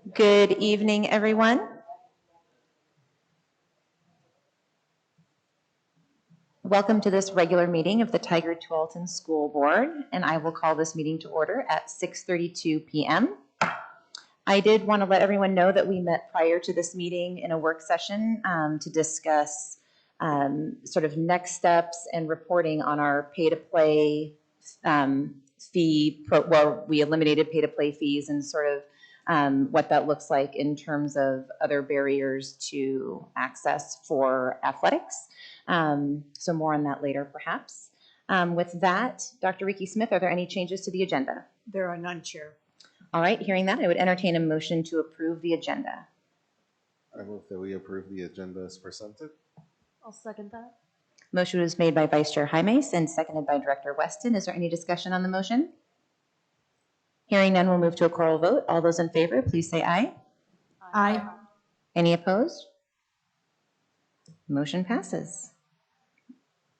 Good evening, everyone. Welcome to this regular meeting of the Tigard-Tualatin School Board, and I will call this meeting to order at 6:32 p.m. I did want to let everyone know that we met prior to this meeting in a work session to discuss sort of next steps and reporting on our pay-to-play fee, well, we eliminated pay-to-play fees and sort of what that looks like in terms of other barriers to access for athletics. So more on that later, perhaps. With that, Dr. Ricky Smith, are there any changes to the agenda? There are none, Chair. All right, hearing that, I would entertain a motion to approve the agenda. I move that we approve the agenda as presented. I'll second that. Motion was made by Vice Chair Jaimes and seconded by Director Weston. Is there any discussion on the motion? Hearing none, we'll move to a choral vote. All those in favor, please say aye. Aye. Any opposed? Motion passes.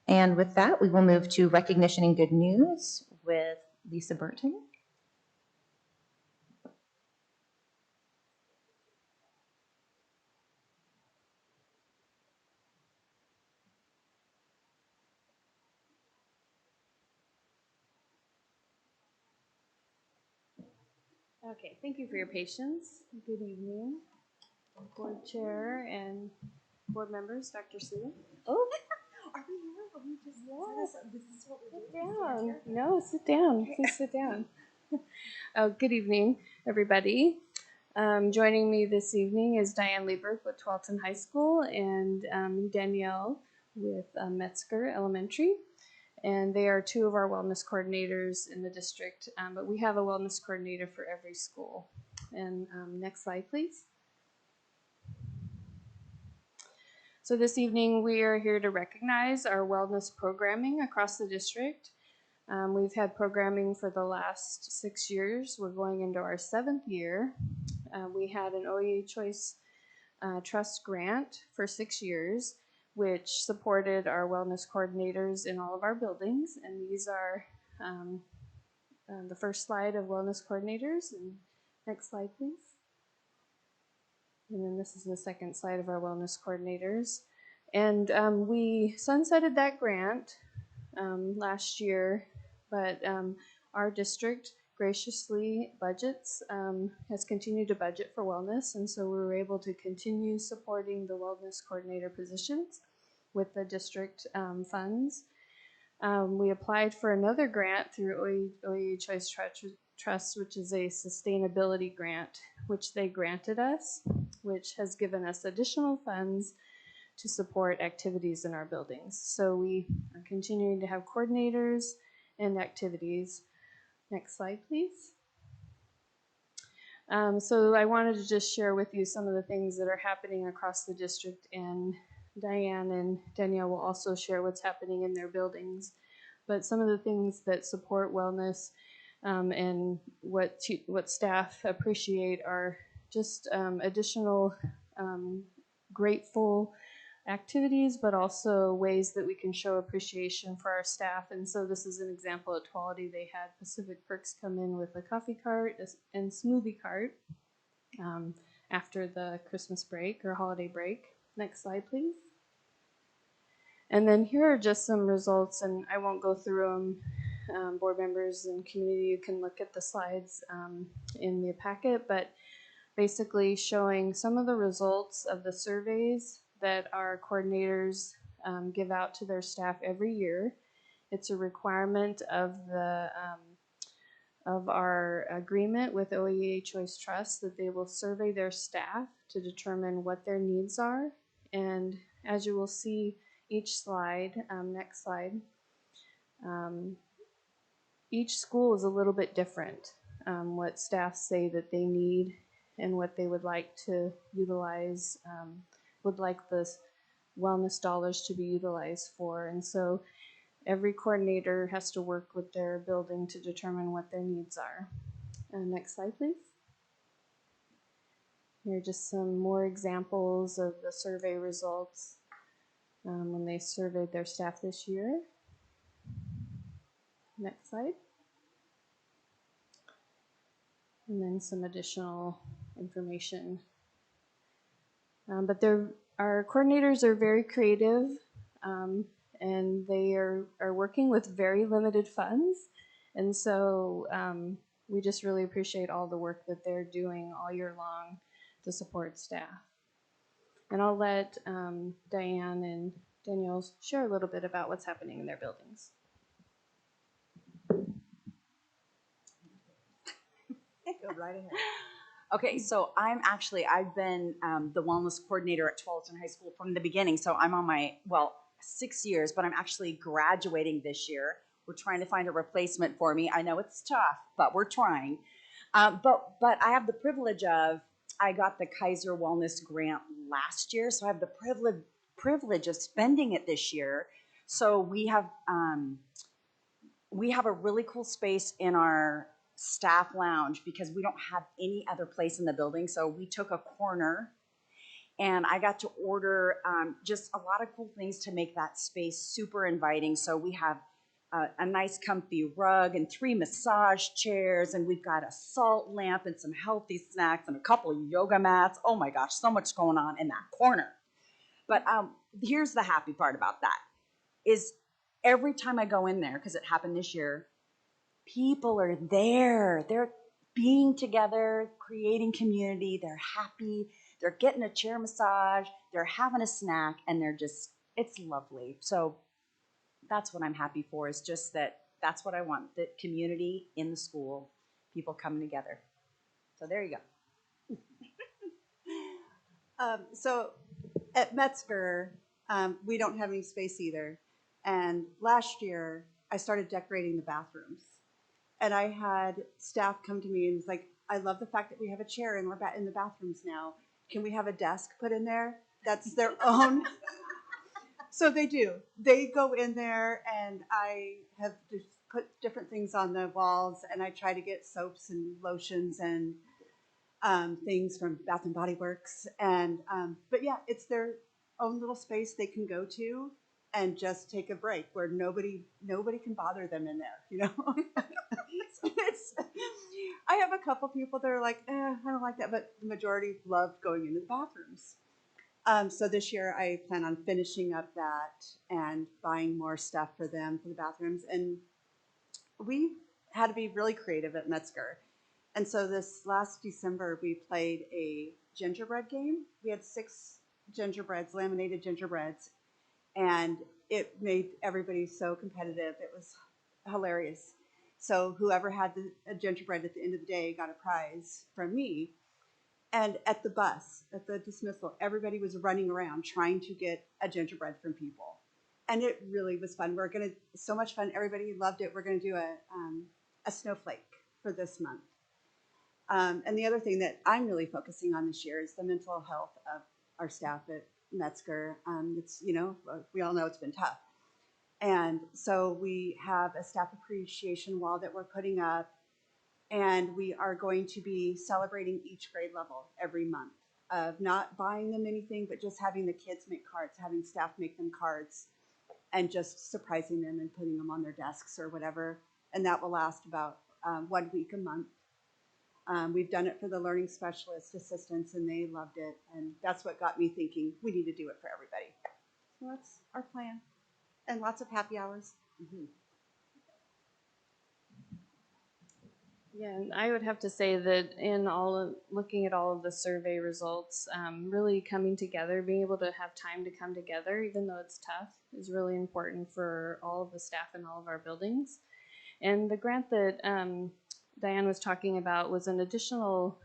And with that, we will move to recognition and good news with Lisa Burton. Okay, thank you for your patience. Good evening, Board Chair and Board members, Dr. Sue. Oh, are we here? Are we just this is what we're Sit doing? down. No, sit down. Please sit down. Good evening, everybody. Joining me this evening is Diane Lieberg with Tualatin High School and Danielle with Metzger Elementary. And they are two of our wellness coordinators in the district, but we have a wellness coordinator for every school. And next slide, please. So this evening, we are here to recognize our wellness programming across the district. We've had programming for the last 6 years. We're going into our 7th year. We had an OEA Choice Trust grant for 6 years, which supported our wellness coordinators in all of our buildings. And these are the first slide of wellness coordinators. And next slide, please. And then this is the second slide of our wellness coordinators. And we sunsetted that grant last year, but our district graciously budgets, has continued to budget for wellness, and so we were able to continue supporting the wellness coordinator positions with the district funds. We applied for another grant through OEA Choice Trust, which is a sustainability grant, which they granted us, which has given us additional funds to support activities in our buildings. So we are continuing to have coordinators and activities. Next slide, please. So I wanted to just share with you some of the things that are happening across the district, and Diane and Danielle will also share what's happening in their buildings. But some of the things that support wellness and what staff appreciate are just additional grateful activities, but also ways that we can show appreciation for our staff. And so this is an example at Tualatin. They had Pacific Perks come in with a coffee cart and smoothie cart after the Christmas break or holiday break. Next slide, please. And then here are just some results, and I won't go through them. Board members and community, you can look at the slides in the packet, but basically showing some of the results of the surveys that our coordinators give out to their staff every year. It's a requirement of the of our agreement with OEA Choice Trust that they will survey their staff to determine what their needs are. And as you will see each slide, next slide, each school is a little bit different, what staff say that they need and what they would like to utilize, would like the wellness dollars to be utilized for. And so every coordinator has to work with their building to determine what their needs are. Next slide, please. Here are just some more examples of the survey results when they surveyed their staff this year. Next slide. And then some additional information. But our coordinators are very creative, and they are working with very limited funds. And so we just really appreciate all the work that they're doing all year long to support staff. And I'll let Diane and Danielle share a little bit about what's happening in their buildings. Go right ahead. Okay, so I've been the wellness coordinator at Tualatin High School from the beginning. So I'm on my, 6 years, but I'm actually graduating this year. We're trying to find a replacement for me. I know it's tough, but we're trying. But I have the privilege of, I got the Kaiser Wellness Grant last year, so I have the privilege of spending it this year. So we have a really cool space in our staff lounge because we don't have any other place in the building. So we took a corner, and I got to order just a lot of cool things to make that space super inviting. So we have a nice comfy rug and 3 massage chairs, and we've got a salt lamp and some healthy snacks and a couple of yoga mats. Oh my gosh, so much going on in that corner. But here's the happy part about that is every time I go in there, because it happened this year, people are there. They're being together, creating community. They're happy. They're getting a chair massage. They're having a snack, and it's lovely. So that's what I'm happy for, is just that's what I want, the community in the school, people coming together. So there you go. So at Metzger, we don't have any space either. And last year, I started decorating the bathrooms. And I had staff come to me and was like, I love the fact that we have a chair in the bathrooms now. Can we have a desk put in there? That's their own. So they do. They go in there, and I have just put different things on the walls, and I try to get soaps and lotions and things from Bath and Body Works. And but yeah, it's their own little space they can go to and just take a break where nobody can bother them in there, you know. I have a couple people that are like, I don't like that, but the majority love going into the bathrooms. So this year I plan on finishing up that and buying more stuff for them for the bathrooms. And we had to be really creative at Metzger. And so this last December we played a gingerbread game. We had 6 gingerbreads, laminated gingerbreads, and it made everybody so competitive. It was hilarious. So whoever had a gingerbread at the end of the day got a prize from me. And at the bus, at the dismissal, everybody was running around trying to get a gingerbread from people. And it really was fun. So much fun. Everybody loved it. We're going to do a snowflake for this month. And the other thing that I'm really focusing on this year is the mental health of our staff at Metzger. It's, we all know it's been tough. And so we have a staff appreciation wall that we're putting up, and we are going to be celebrating each grade level every month, of not buying them anything, but just having the kids make cards, having staff make them cards, and just surprising them and putting them on their desks or whatever. And that will last about 1 week a month. We've done it for the learning specialist assistants, and they loved it. And that's what got me thinking we need to do it for everybody. So that's our plan. And lots of happy hours. Mm-hmm. Yeah, and I would have to say that looking at all of the survey results, really coming together, being able to have time to come together, even though it's tough, is really important for all of the staff in all of our buildings. And the grant that Diane was talking about was an additional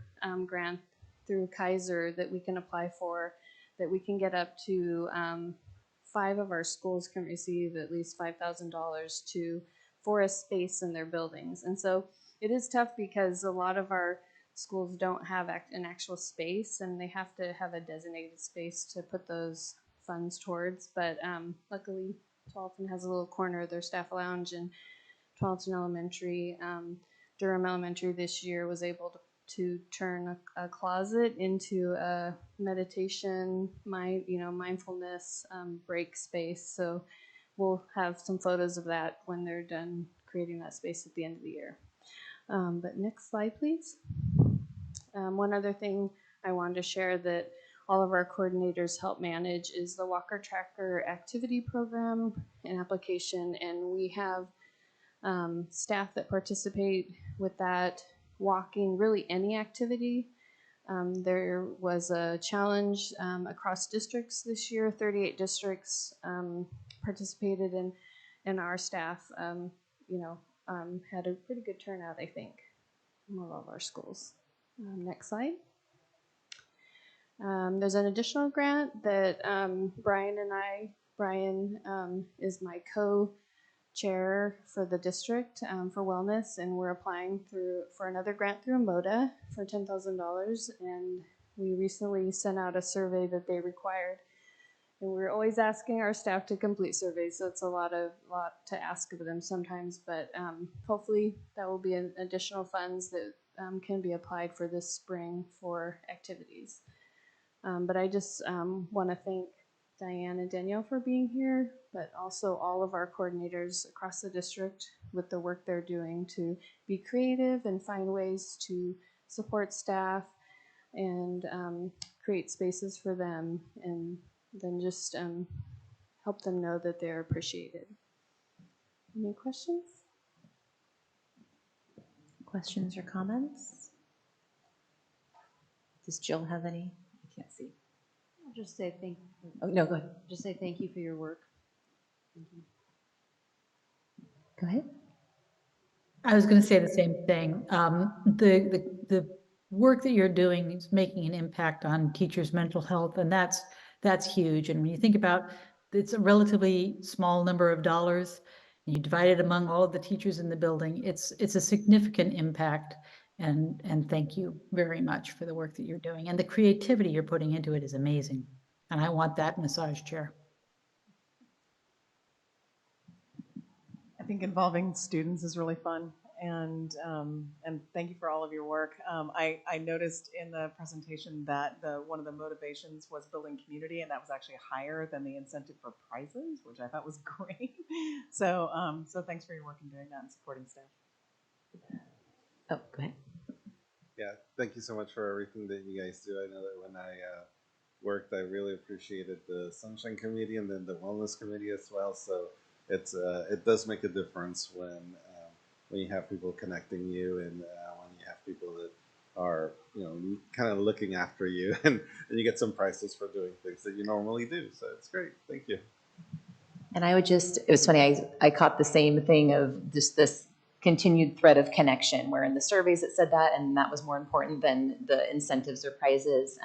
grant through Kaiser that we can apply for, that we can get up to 5 of our schools can receive at least $5,000 for a space in their buildings. And so it is tough because a lot of our schools don't have an actual space, and they have to have a designated space to put those funds towards. But luckily, Tualatin has a little corner of their staff lounge, and Tualatin Elementary, Durham Elementary this year was able to turn a closet into a meditation, mindfulness break space. So we'll have some photos of that when they're done creating that space at the end of the year. But next slide, please. One other thing I wanted to share that all of our coordinators help manage is the Walker Tracker activity program and application, and we have staff that participate with that, walking really any activity. There was a challenge across districts this year. 38 districts participated in, and our staff, had a pretty good turnout, I think, in all of our schools. Next slide. There's an additional grant that Brian is my co-chair for the district for wellness, and we're applying for another grant through MODA for $10,000, and we recently sent out a survey that they required. And we're always asking our staff to complete surveys, so it's a lot to ask of them sometimes, but hopefully that will be an additional funds that can be applied for this spring for activities. But I just want to thank Diane and Danielle for being here, but also all of our coordinators across the district with the work they're doing to be creative and find ways to support staff and create spaces for them, and then just help them know that they're appreciated. Any questions? Questions or comments? Does Jill have any? I can't see. I'll just say thank you. Oh, no, go ahead. Just say thank you for your work. Thank you. Go ahead. I was going to say the same thing. The work that you're doing is making an impact on teachers' mental health, and that's huge. And when you think about, it's a relatively small number of dollars, and you divide it among all of the teachers in the building, it's a significant impact. And thank you very much for the work that you're doing, and the creativity you're putting into it is amazing. And I want that massage chair. I think involving students is really fun, and thank you for all of your work. I noticed in the presentation that one of the motivations was building community, and that was actually higher than the incentive for prizes, which I thought was great. So thanks for your work in doing that and supporting staff. Oh, go ahead. Yeah, thank you so much for everything that you guys do. I know that when I worked, I really appreciated the Sunshine Committee and then the Wellness Committee as well. So it does make a difference when you have people connecting you, and when you have people that are kind of looking after you, and you get some prizes for doing things that you normally do. So it's great. Thank you. And I would just, it was funny, I caught the same thing of just this continued thread of connection, where in the surveys it said that, and that was more important than the incentives or prizes.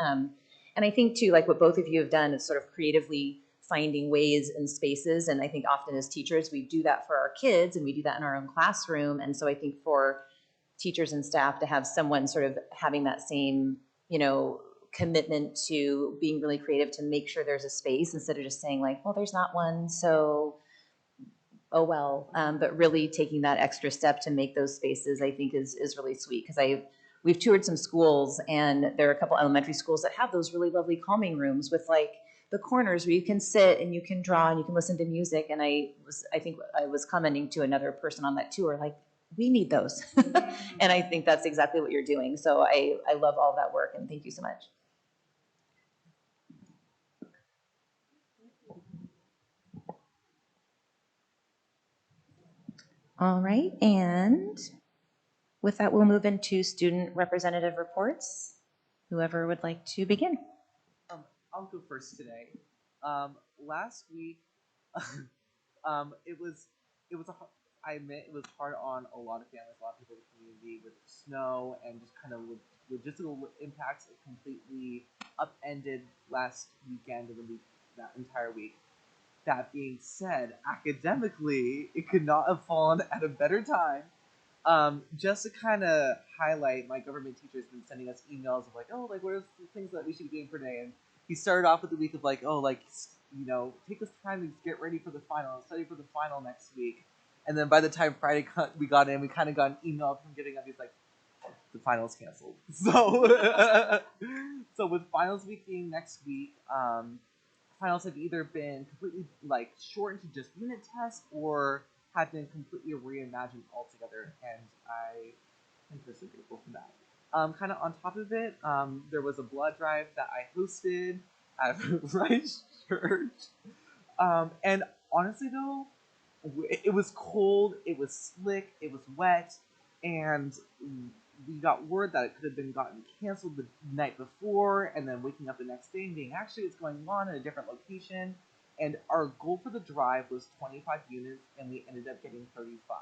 And I think too, like what both of you have done is sort of creatively finding ways and spaces. And I think often as teachers, we do that for our kids and we do that in our own classroom. And so I think for teachers and staff to have someone sort of having that same, commitment to being really creative to make sure there's a space, instead of just saying like, well, there's not one, so oh well, but really taking that extra step to make those spaces, I think is really sweet. Because we've toured some schools, and there are a couple elementary schools that have those really lovely calming rooms with like the corners where you can sit and you can draw and you can listen to music. And I think I was commenting to another person on that tour, like, we need those. And I think that's exactly what you're doing. So I love all that work, and thank you so much. All right, and with that, we'll move into student representative reports. Whoever would like to begin. I'll go first today. Last week, I admit it was hard on a lot of families, a lot of people in the community, with snow and just kind of logistical impacts. It completely upended last weekend and that entire week. That being said, academically, it could not have fallen at a better time. Just to kind of highlight, my government teacher's been sending us emails of like, oh, like, what are the things that we should be doing per day? And he started off with the week of like, oh, like, take this time to get ready for the final, study for the final next week. And then by the time Friday we got in, we kind of got an email from getting up. He's like, the finals canceled. So, so with finals week being next week, finals have either been completely like shortened to just unit tests, or have been completely reimagined altogether, and I am personally grateful for that. Kind of on top of it, there was a blood drive that I hosted at Rice Church. And honestly, though, it was cold, it was slick, it was wet, and we got word that it could have been gotten canceled the night before, and then waking up the next day and being actually it's going on in a different location. And our goal for the drive was 25 units, and we ended up getting 35,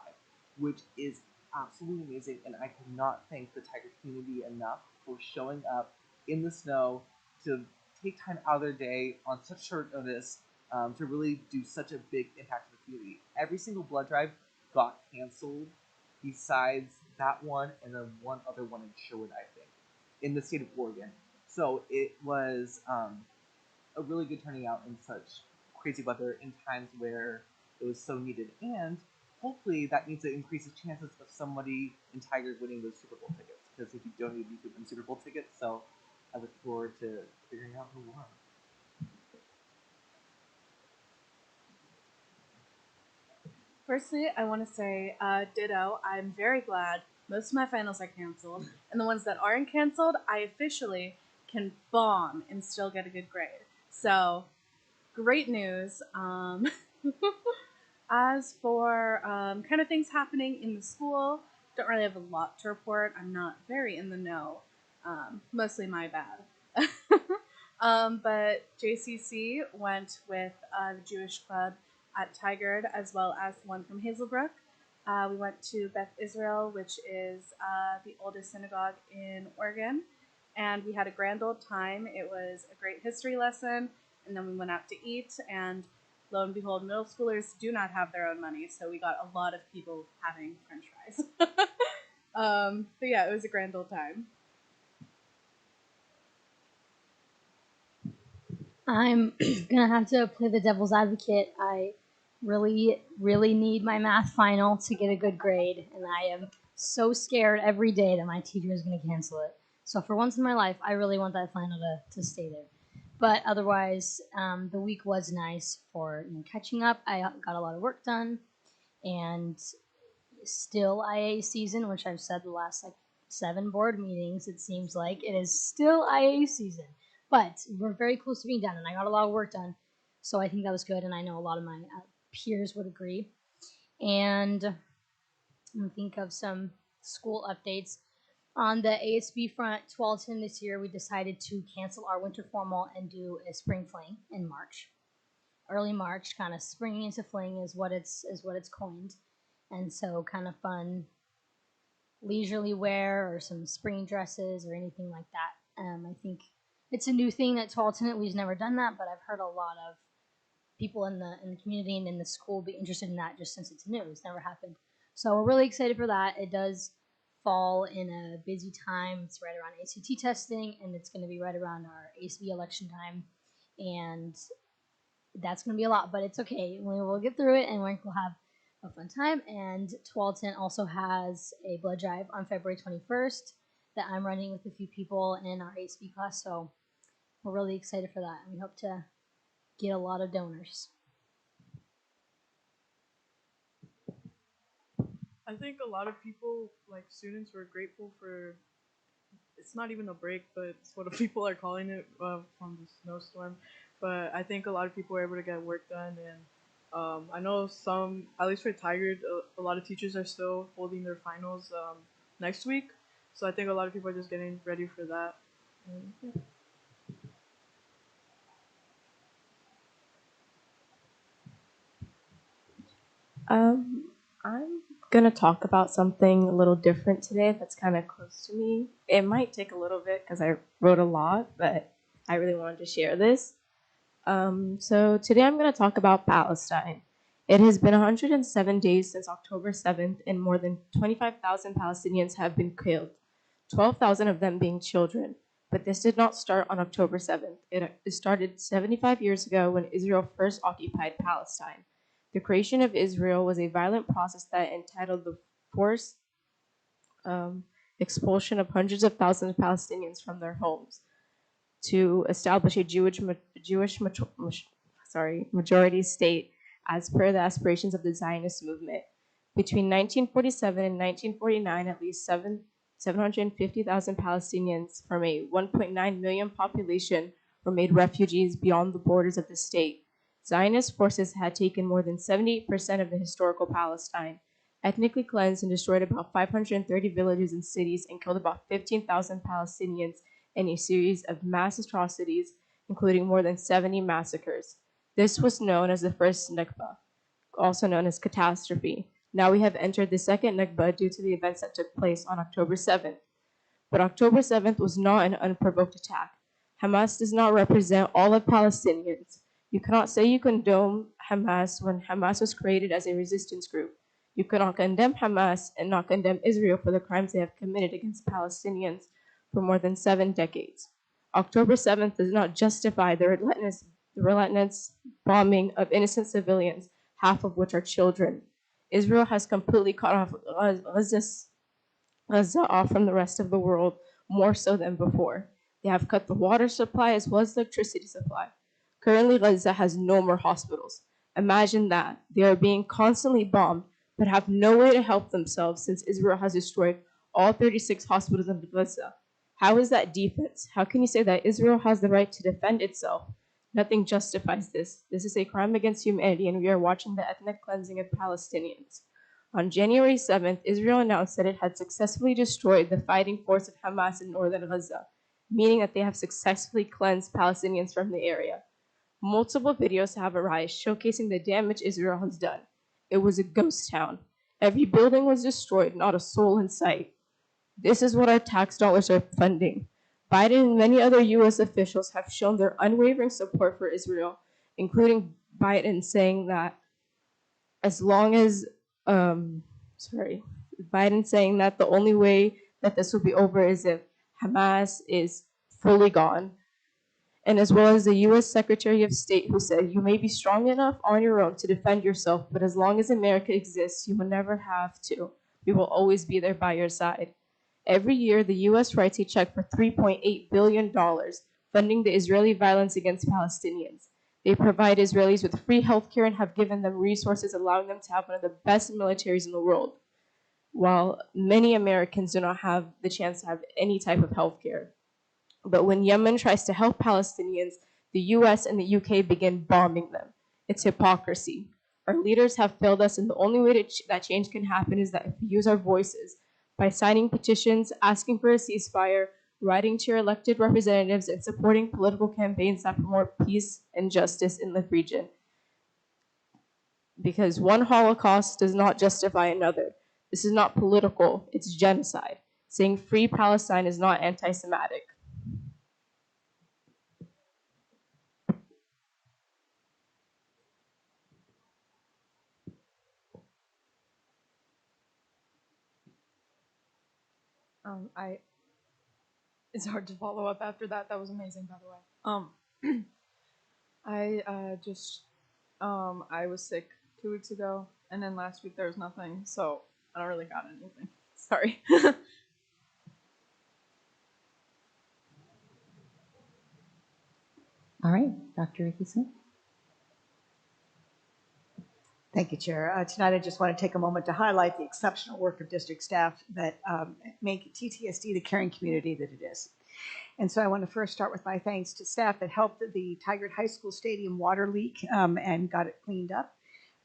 which is absolutely amazing. And I cannot thank the Tiger community enough for showing up in the snow to take time out of their day on such short notice to really do such a big impact to the community. Every single blood drive got canceled besides that one and then one other one in Sherwood, I think, in the state of Oregon. So it was a really good turning out in such crazy weather in times where it was so needed. And hopefully that means it increases chances of somebody in Tigard winning those Super Bowl tickets. Because if you donate, you could win Super Bowl tickets. So I look forward to figuring out who won. Firstly, I want to say ditto. I'm very glad most of my finals are canceled, and the ones that aren't canceled, I officially can bomb and still get a good grade. So, great news. As for kind of things happening in the school, don't really have a lot to report. I'm not very in the know. Mostly my bad. But JCC went with the Jewish Club at Tigard, as well as one from Hazelbrook. We went to Beth Israel, which is the oldest synagogue in Oregon, and we had a grand old time. It was a great history lesson, and then we went out to eat, and lo and behold, middle schoolers do not have their own money, so we got a lot of people having french fries. But yeah, it was a grand old time. I'm gonna have to play the devil's advocate. I really, really need my math final to get a good grade, and I am so scared every day that my teacher is gonna cancel it. So for once in my life, I really want that final to stay there. But otherwise, the week was nice for catching up. I got a lot of work done, and still IA season, which I've said the last 7 board meetings. It seems like it is still IA season. But we're very close to being done, and I got a lot of work done. So I think that was good, and I know a lot of my peers would agree. And I'm going to think of some school updates. On the ASB front, Tualatin this year, we decided to cancel our winter formal and do a spring fling in March. Early March, kind of springing into fling is what it's coined. And so kind of fun leisurely wear or some spring dresses or anything like that. I think it's a new thing that Tualatin, we've never done that, but I've heard a lot of people in the community and in the school be interested in that just since it's new. It's never happened. So we're really excited for that. It does fall in a busy time. It's right around ACT testing, and it's going to be right around our ASB election time. And that's going to be a lot, but it's okay. We will get through it, and we'll have a fun time. And Tualatin also has a blood drive on February 21st that I'm running with a few people in our ASB class, so we're really excited for that, and we hope to get a lot of donors. I think a lot of people, like students, were grateful for, it's not even a break, but it's what people are calling it from the snowstorm. But I think a lot of people were able to get work done, and I know some, at least for Tigard, a lot of teachers are still holding their finals next week. So I think a lot of people are just getting ready for that. And, yeah. I'm gonna talk about something a little different today that's kind of close to me. It might take a little bit because I wrote a lot, but I really wanted to share this. So today I'm gonna talk about Palestine. It has been 107 days since October 7th, and more than 25,000 Palestinians have been killed, 12,000 of them being children. But this did not start on October 7th. It started 75 years ago when Israel first occupied Palestine. The creation of Israel was a violent process that entitled the forced expulsion of hundreds of thousands of Palestinians from their homes to establish a majority state as per the aspirations of the Zionist movement. Between 1947 and 1949, at least 750,000 Palestinians from a 1.9 million population were made refugees beyond the borders of the state. Zionist forces had taken more than 78% of the historical Palestine, ethnically cleansed and destroyed about 530 villages and cities, and killed about 15,000 Palestinians in a series of mass atrocities, including more than 70 massacres. This was known as the first Nakba, also known as catastrophe. Now we have entered the second Nakba due to the events that took place on October 7th. But October 7th was not an unprovoked attack. Hamas does not represent all of Palestinians. You cannot say you condone Hamas when Hamas was created as a resistance group. You cannot condemn Hamas and not condemn Israel for the crimes they have committed against Palestinians for more than 7 decades. October 7th does not justify the relentless bombing of innocent civilians, half of which are children. Israel has completely cut off Gaza off from the rest of the world, more so than before. They have cut the water supply as well as the electricity supply. Currently, Gaza has no more hospitals. Imagine that. They are being constantly bombed, but have no way to help themselves since Israel has destroyed all 36 hospitals in Gaza. How is that defense? How can you say that Israel has the right to defend itself? Nothing justifies this. This is a crime against humanity, and we are watching the ethnic cleansing of Palestinians. On January 7th, Israel announced that it had successfully destroyed the fighting force of Hamas in northern Gaza, meaning that they have successfully cleansed Palestinians from the area. Multiple videos have arisen showcasing the damage Israel has done. It was a ghost town. Every building was destroyed, not a soul in sight. This is what our tax dollars are funding. Biden and many other U.S. officials have shown their unwavering support for Israel, including Biden saying that as long as, Biden saying that the only way that this will be over is if Hamas is fully gone. And as well as the U.S. Secretary of State, who said, you may be strong enough on your own to defend yourself, but as long as America exists, you will never have to. We will always be there by your side. Every year, the U.S. writes a check for $3.8 billion, funding the Israeli violence against Palestinians. They provide Israelis with free healthcare and have given them resources, allowing them to have one of the best militaries in the world, while many Americans do not have the chance to have any type of healthcare. But when Yemen tries to help Palestinians, the US and the UK begin bombing them. It's hypocrisy. Our leaders have failed us, and the only way that change can happen is that if we use our voices by signing petitions, asking for a ceasefire, writing to your elected representatives, and supporting political campaigns that promote peace and justice in the region. Because one Holocaust does not justify another. This is not political, it's genocide. Saying free Palestine is not anti-Semitic. It's hard to follow up after that. That was amazing, by the way. I was sick 2 weeks ago, and then last week there was nothing, so I don't really got anything. Sorry. All right, Dr. Ricky Smith. Thank you, Chair. Tonight I just want to take a moment to highlight the exceptional work of district staff that make TTSD the caring community that it is. And so I want to first start with my thanks to staff that helped the Tigard High School Stadium water leak and got it cleaned up.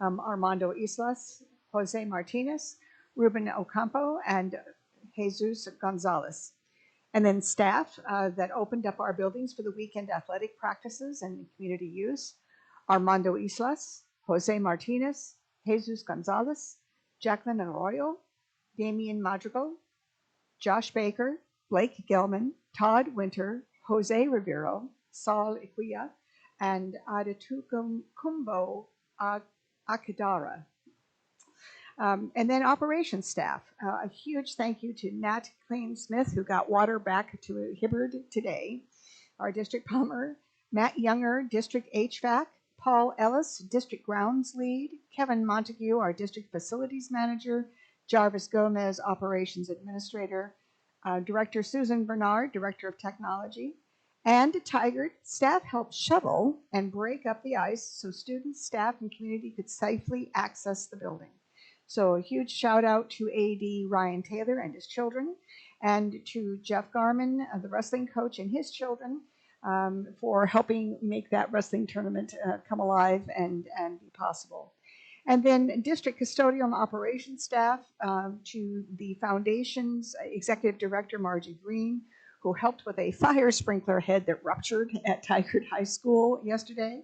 Armando Islas, Jose Martinez, Ruben Ocampo, and Jesus Gonzalez. And then staff that opened up our buildings for the weekend athletic practices and community use. Armando Islas, Jose Martinez, Jesus Gonzalez, Jacqueline Arroyo, Damian Madrigal, Josh Baker, Blake Gelman, Todd Winter, Jose Rivero, Saul Ikuya, and Adatukumbo Akadara. And then operations staff. A huge thank you to Nat Klein-Smith, who got water back to Hibbard today. Our district plumber, Matt Younger, district HVAC, Paul Ellis, district grounds lead, Kevin Montague, our district facilities manager, Jarvis Gomez, operations administrator, Director Susan Bernard, director of technology, and Tigard. Staff helped shovel and break up the ice so students, staff, and community could safely access the building. So a huge shout out to AD Ryan Taylor and his children, and to Jeff Garman, the wrestling coach, and his children for helping make that wrestling tournament come alive and be possible. And then district custodial and operations staff, to the foundation's executive director, Margie Green, who helped with a fire sprinkler head that ruptured at Tigard High School yesterday.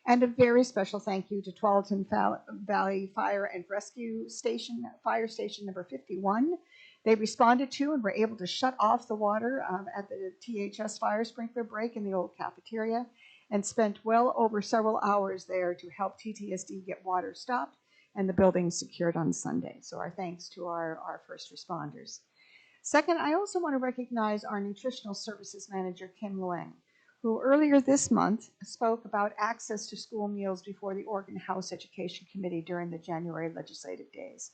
And a very special thank you to Tualatin Valley Fire and Rescue Station, Fire Station number 51. They responded to and were able to shut off the water at the THS fire sprinkler break in the old cafeteria, and spent well over several hours there to help TTSD get water stopped and the building secured on Sunday. So our thanks to our first responders. Second, I also want to recognize our nutritional services manager, Kim Luang, who earlier this month spoke about access to school meals before the Oregon House Education Committee during the January legislative days.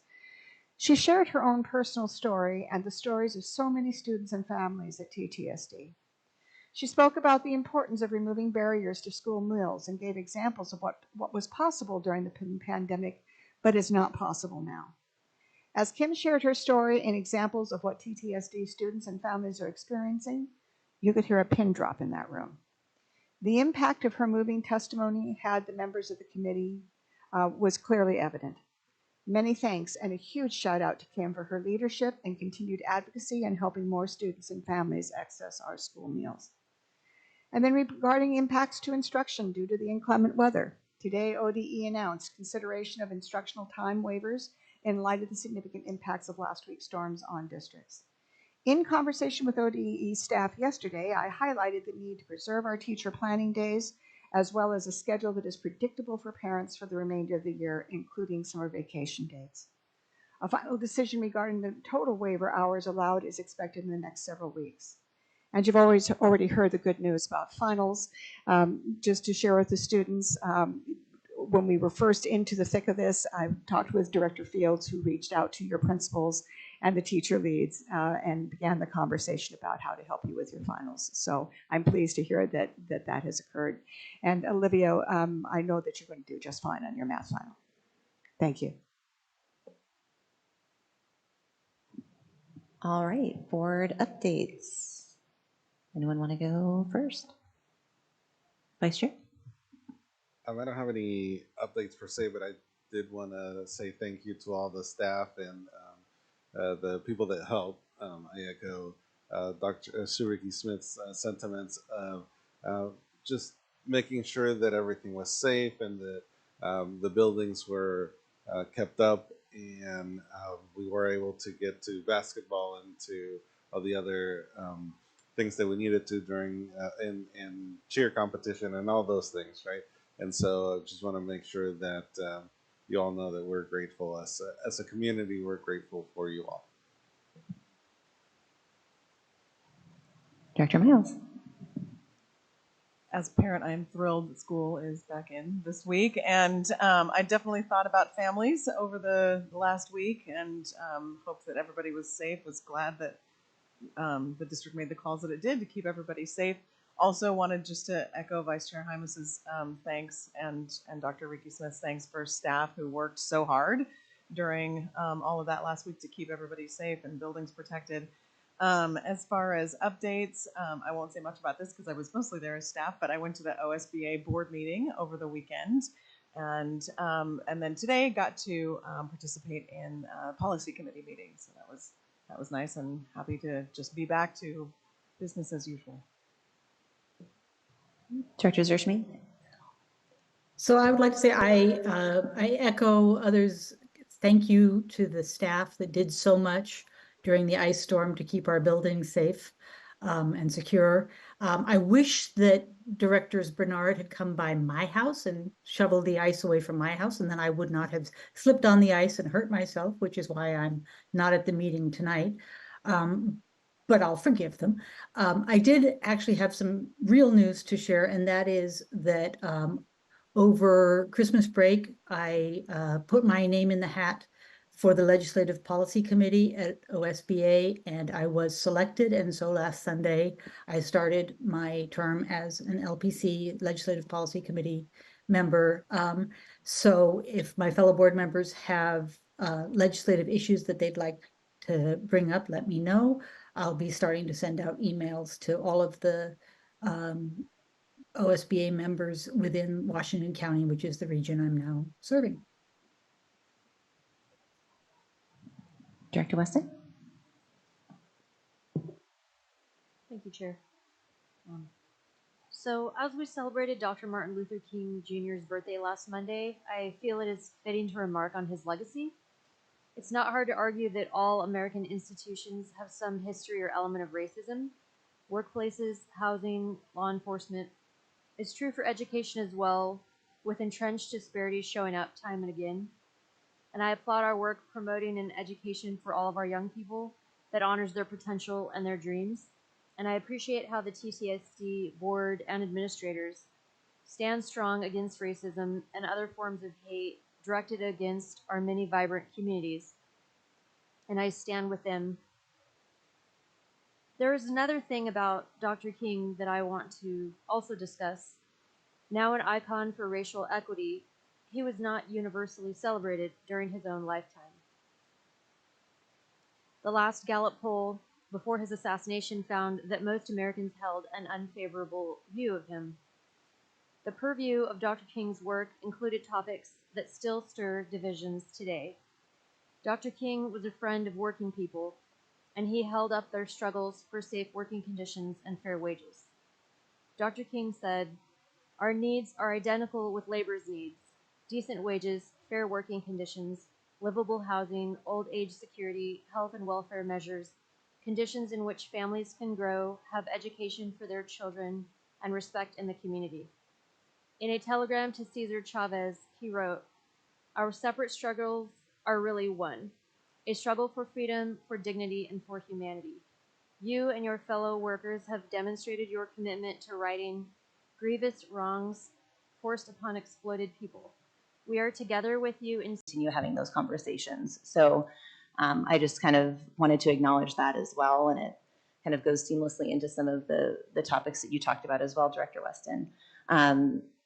She shared her own personal story and the stories of so many students and families at TTSD. She spoke about the importance of removing barriers to school meals and gave examples of what was possible during the pandemic, but is not possible now. As Kim shared her story and examples of what TTSD students and families are experiencing, you could hear a pin drop in that room. The impact of her moving testimony had the members of the committee was clearly evident. Many thanks and a huge shout out to Kim for her leadership and continued advocacy in helping more students and families access our school meals. And then regarding impacts to instruction due to the inclement weather, today ODE announced consideration of instructional time waivers in light of the significant impacts of last week's storms on districts. In conversation with ODE staff yesterday, I highlighted the need to preserve our teacher planning days, as well as a schedule that is predictable for parents for the remainder of the year, including summer vacation dates. A final decision regarding the total waiver hours allowed is expected in the next several weeks. And you've already heard the good news about finals. Just to share with the students, when we were first into the thick of this, I talked with Director Fields, who reached out to your principals and the teacher leads and began the conversation about how to help you with your finals. So I'm pleased to hear that has occurred. And Olivia, I know that you're going to do just fine on your math final. Thank you. All right, board updates. Anyone want to go first? Vice Chair? I don't have any updates per se, but I did want to say thank you to all the staff and the people that help. I echo Dr. Suriki Smith's sentiments of just making sure that everything was safe and that the buildings were kept up, and we were able to get to basketball and to all the other things that we needed to during in cheer competition and all those things, right? And so I just want to make sure that you all know that we're grateful. As a community, we're grateful for you all. Dr. Miles. As a parent, I am thrilled that school is back in this week, and I definitely thought about families over the last week and hope that everybody was safe. Was glad that the district made the calls that it did to keep everybody safe. Also wanted just to echo Vice Chair Hymas's thanks and Dr. Ricky Smith's thanks for staff who worked so hard during all of that last week to keep everybody safe and buildings protected. As far as updates, I won't say much about this because I was mostly there as staff, but I went to the OSBA board meeting over the weekend, and then today got to participate in a policy committee meeting. So that was nice, and happy to just be back to business as usual. Director Zershmi? So I would like to say I echo others. Thank you to the staff that did so much during the ice storm to keep our buildings safe and secure. I wish that Directors Bernard had come by my house and shoveled the ice away from my house, and then I would not have slipped on the ice and hurt myself, which is why I'm not at the meeting tonight. But I'll forgive them. I did actually have some real news to share, and that is that over Christmas break, I put my name in the hat for the Legislative Policy Committee at OSBA, and I was selected. And so last Sunday, I started my term as an LPC, Legislative Policy Committee member. So if my fellow board members have legislative issues that they'd like to bring up, let me know. I'll be starting to send out emails to all of the OSBA members within Washington County, which is the region I'm now serving. Director Weston? Thank you, Chair. So as we celebrated Dr. Martin Luther King Jr.'s birthday last Monday, I feel it is fitting to remark on his legacy. It's not hard to argue that all American institutions have some history or element of racism. Workplaces, housing, law enforcement. It's true for education as well, with entrenched disparities showing up time and again. And I applaud our work promoting an education for all of our young people that honors their potential and their dreams. And I appreciate how the TTSD board and administrators stand strong against racism and other forms of hate directed against our many vibrant communities. And I stand with them. There is another thing about Dr. King that I want to also discuss. Now an icon for racial equity, he was not universally celebrated during his own lifetime. The last Gallup poll before his assassination found that most Americans held an unfavorable view of him. The purview of Dr. King's work included topics that still stir divisions today. Dr. King was a friend of working people, and he held up their struggles for safe working conditions and fair wages. Dr. King said, "Our needs are identical with labor's needs: decent wages, fair working conditions, livable housing, old age security, health and welfare measures, conditions in which families can grow, have education for their children, and respect in the community." In a telegram to Cesar Chavez, he wrote, "Our separate struggles are really one, a struggle for freedom, for dignity, and for humanity. You and your fellow workers have demonstrated your commitment to righting grievous wrongs forced upon exploited people. We are together with you in..." Continue having those conversations. So I just kind of wanted to acknowledge that as well, and it kind of goes seamlessly into some of the topics that you talked about as well, Director Weston.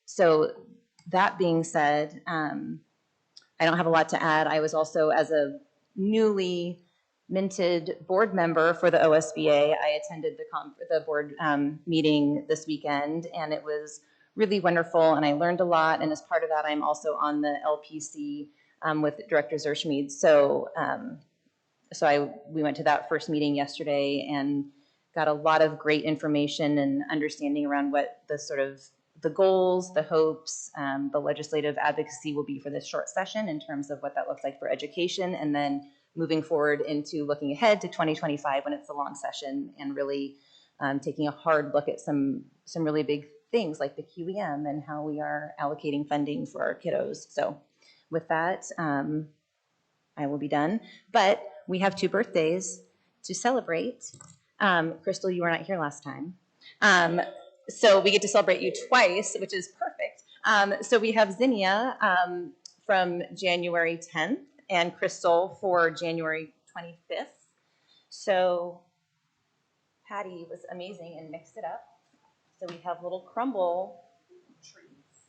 So that being said, I don't have a lot to add. I was also, as a newly minted board member for the OSBA, I attended the board meeting this weekend, and it was really wonderful, and I learned a lot. And as part of that, I'm also on the LPC with Director Zerschmied. So, we went to that first meeting yesterday and got a lot of great information and understanding around what the sort of the goals, the hopes, the legislative advocacy will be for this short session in terms of what that looks like for education, and then moving forward into looking ahead to 2025 when it's a long session, and really taking a hard look at some really big things like the QEM and how we are allocating funding for our kiddos. So with that, I will be done. But we have 2 birthdays to celebrate. Crystal, you were not here last time. So we get to celebrate you twice, which is perfect. So we have Zinnia from January 10th and Crystal for January 25th. So Patty was amazing and mixed it up. So we have little crumble trees.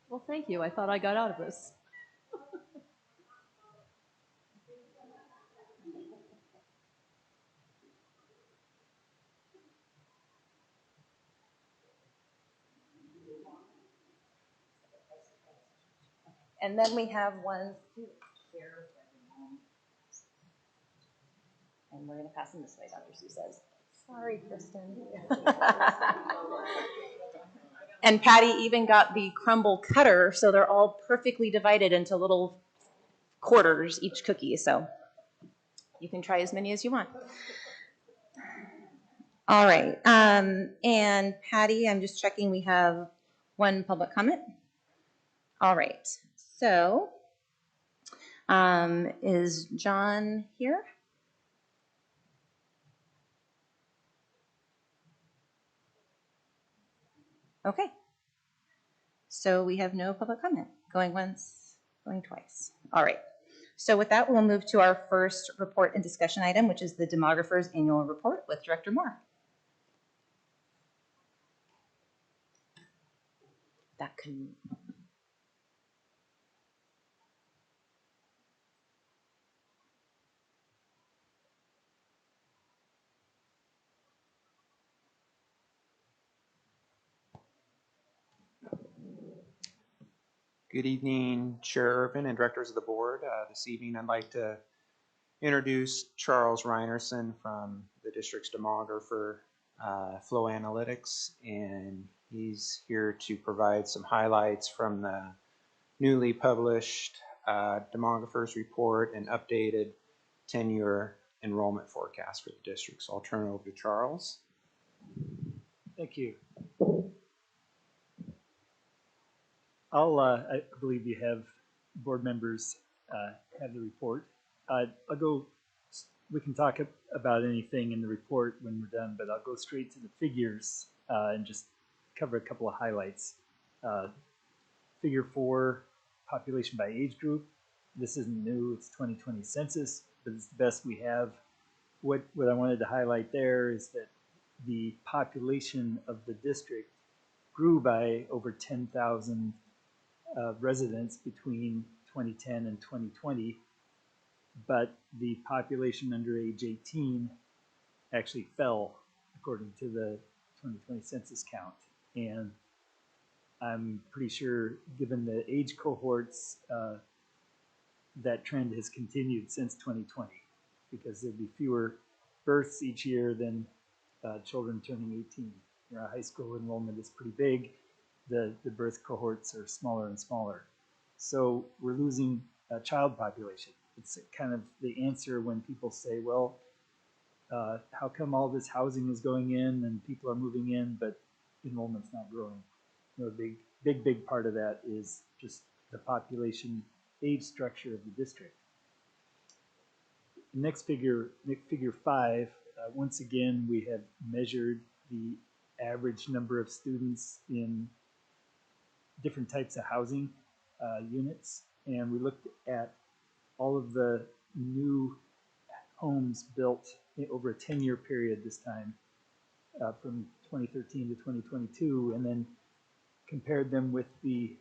Well, thank you. I thought I got out of this. And then we have one here. And we're going to pass them this way, Dr. Sue says. Sorry, Kristen. And Patty even got the crumble cutter, so they're all perfectly divided into little quarters, each cookie. So you can try as many as you want. All right. And Patty, I'm just checking we have one public comment. All right. So is John here? Okay. So we have no public comment. Going once, going twice. All right. So with that, we'll move to our first report and discussion item, which is the demographer's annual report with Director Moore. that can. Good evening, Chair Irvin and directors of the board. This evening, I'd like to introduce Charles Reinerson from the district's demographer, Flow Analytics, and he's here to provide some highlights from the newly published demographers report and updated 10-year enrollment forecast for the district. So I'll turn it over to Charles. Thank you. I believe you have board members have the report. We can talk about anything in the report when we're done, but I'll go straight to the figures and just cover a couple of highlights. Figure 4, population by age group. This isn't new, it's 2020 census, but it's the best we have. What I wanted to highlight there is that the population of the district grew by over 10,000 residents between 2010 and 2020, but the population under age 18 actually fell according to the 2020 census count. And I'm pretty sure, given the age cohorts, that trend has continued since 2020, because there'll be fewer births each year than children turning 18. Our high school enrollment is pretty big. The birth cohorts are smaller and smaller. So we're losing a child population. It's kind of the answer when people say, well, how come all this housing is going in and people are moving in, but enrollment's not growing? You know, a big part of that is just the population age structure of the district. Next figure 5, once again, we have measured the average number of students in different types of housing units, and we looked at all of the new homes built over a 10-year period this time, from 2013 to 2022, and then compared them with the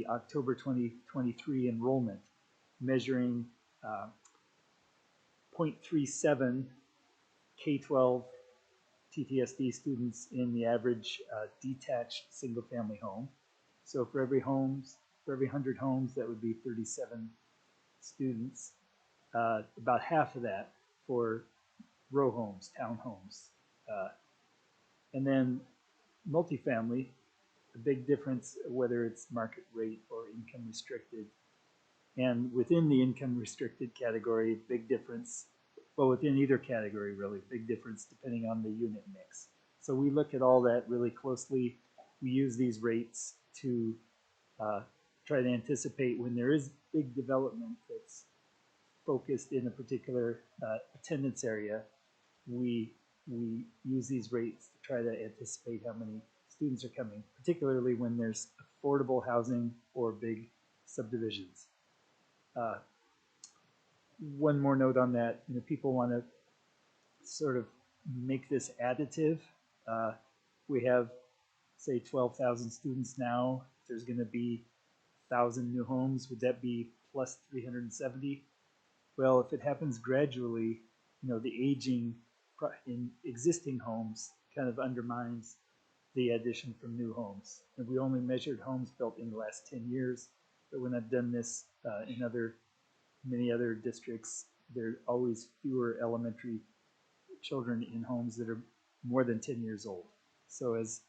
October 2023 enrollment, measuring 0.37 K-12 TTSD students in the average detached single-family home. So for every 100 homes, that would be 37 students. About half of that for row homes, townhomes. And then multifamily, a big difference whether it's market rate or income restricted. And within the income restricted category, big difference, well, within either category really, big difference depending on the unit mix. So we look at all that really closely. We use these rates to try to anticipate when there is big development that's focused in a particular attendance area. We use these rates to try to anticipate how many students are coming, particularly when there's affordable housing or big subdivisions. One more note on that, you know, people want to sort of make this additive. We have, say, 12,000 students now. If there's going to be 1,000 new homes, would that be plus 370? Well, if it happens gradually, you know, the aging in existing homes kind of undermines the addition from new homes. And we only measured homes built in the last 10 years, but when I've done this in many other districts, there are always fewer elementary children in homes that are more than 10 years old. So as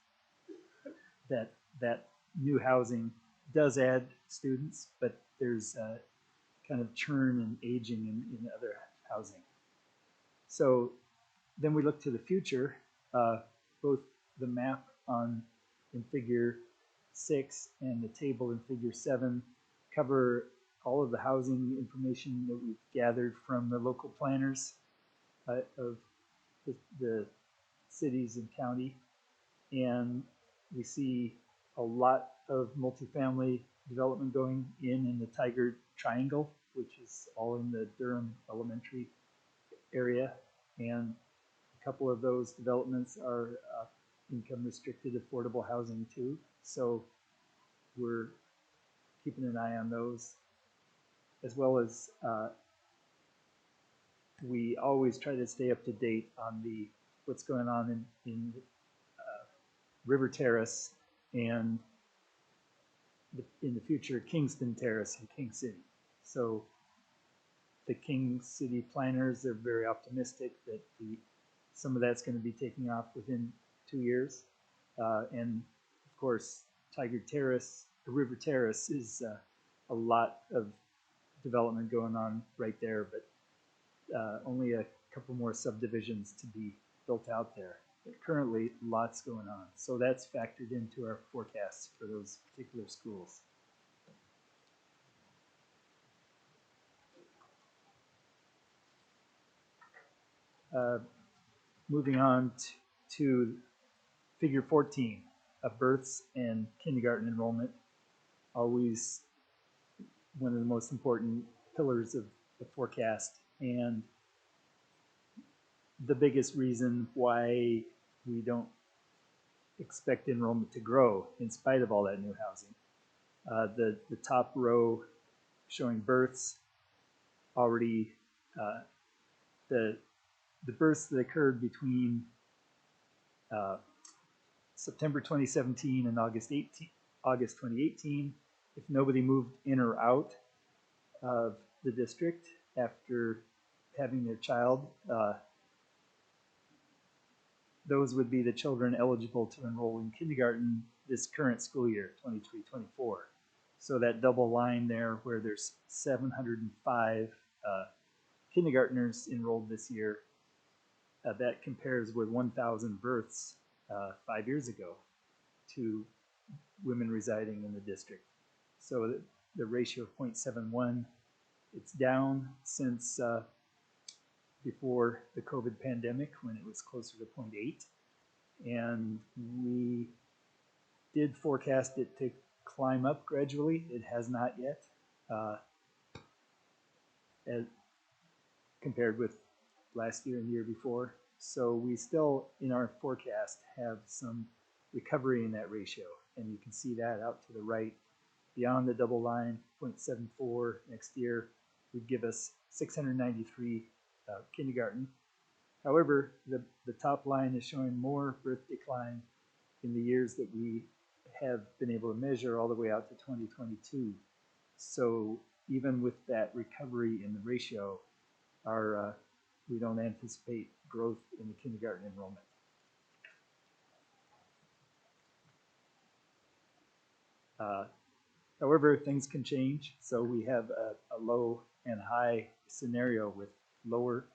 that new housing does add students, but there's kind of churn and aging in other housing. So then we look to the future. Both the map in figure 6 and the table in figure 7 cover all of the housing information that we've gathered from the local planners of the cities and county. And we see a lot of multifamily development going in the Tigard Triangle, which is all in the Durham Elementary area. And a couple of those developments are income restricted affordable housing too. So we're keeping an eye on those, as well as we always try to stay up to date on what's going on in River Terrace and in the future Kingston Terrace and King City. So the King City planners are very optimistic that some of that's going to be taking off within 2 years. And of course, River Terrace is a lot of development going on right there, but only a couple more subdivisions to be built out there. But currently, lots going on. So that's factored into our forecasts for those particular schools. Moving on to figure 14, births and kindergarten enrollment. Always one of the most important pillars of the forecast, and the biggest reason why we don't expect enrollment to grow in spite of all that new housing. The top row showing births already, the births that occurred between September 2017 and August 2018, if nobody moved in or out of the district after having their child, those would be the children eligible to enroll in kindergarten this current school year, 23-24. So that double line there where there's 705 kindergartners enrolled this year, that compares with 1,000 births 5 years ago to women residing in the district. So the ratio of 0.71, it's down since before the COVID pandemic when it was closer to 0.8. And we did forecast it to climb up gradually. It has not yet, as compared with last year and the year before. So we still, in our forecast, have some recovery in that ratio. And you can see that out to the right. Beyond the double line, 0.74 next year would give us 693 kindergarten. However, the top line is showing more birth decline in the years that we have been able to measure all the way out to 2022. So even with that recovery in the ratio, we don't anticipate growth in the kindergarten enrollment. However, things can change. So we have a low and high scenario with lower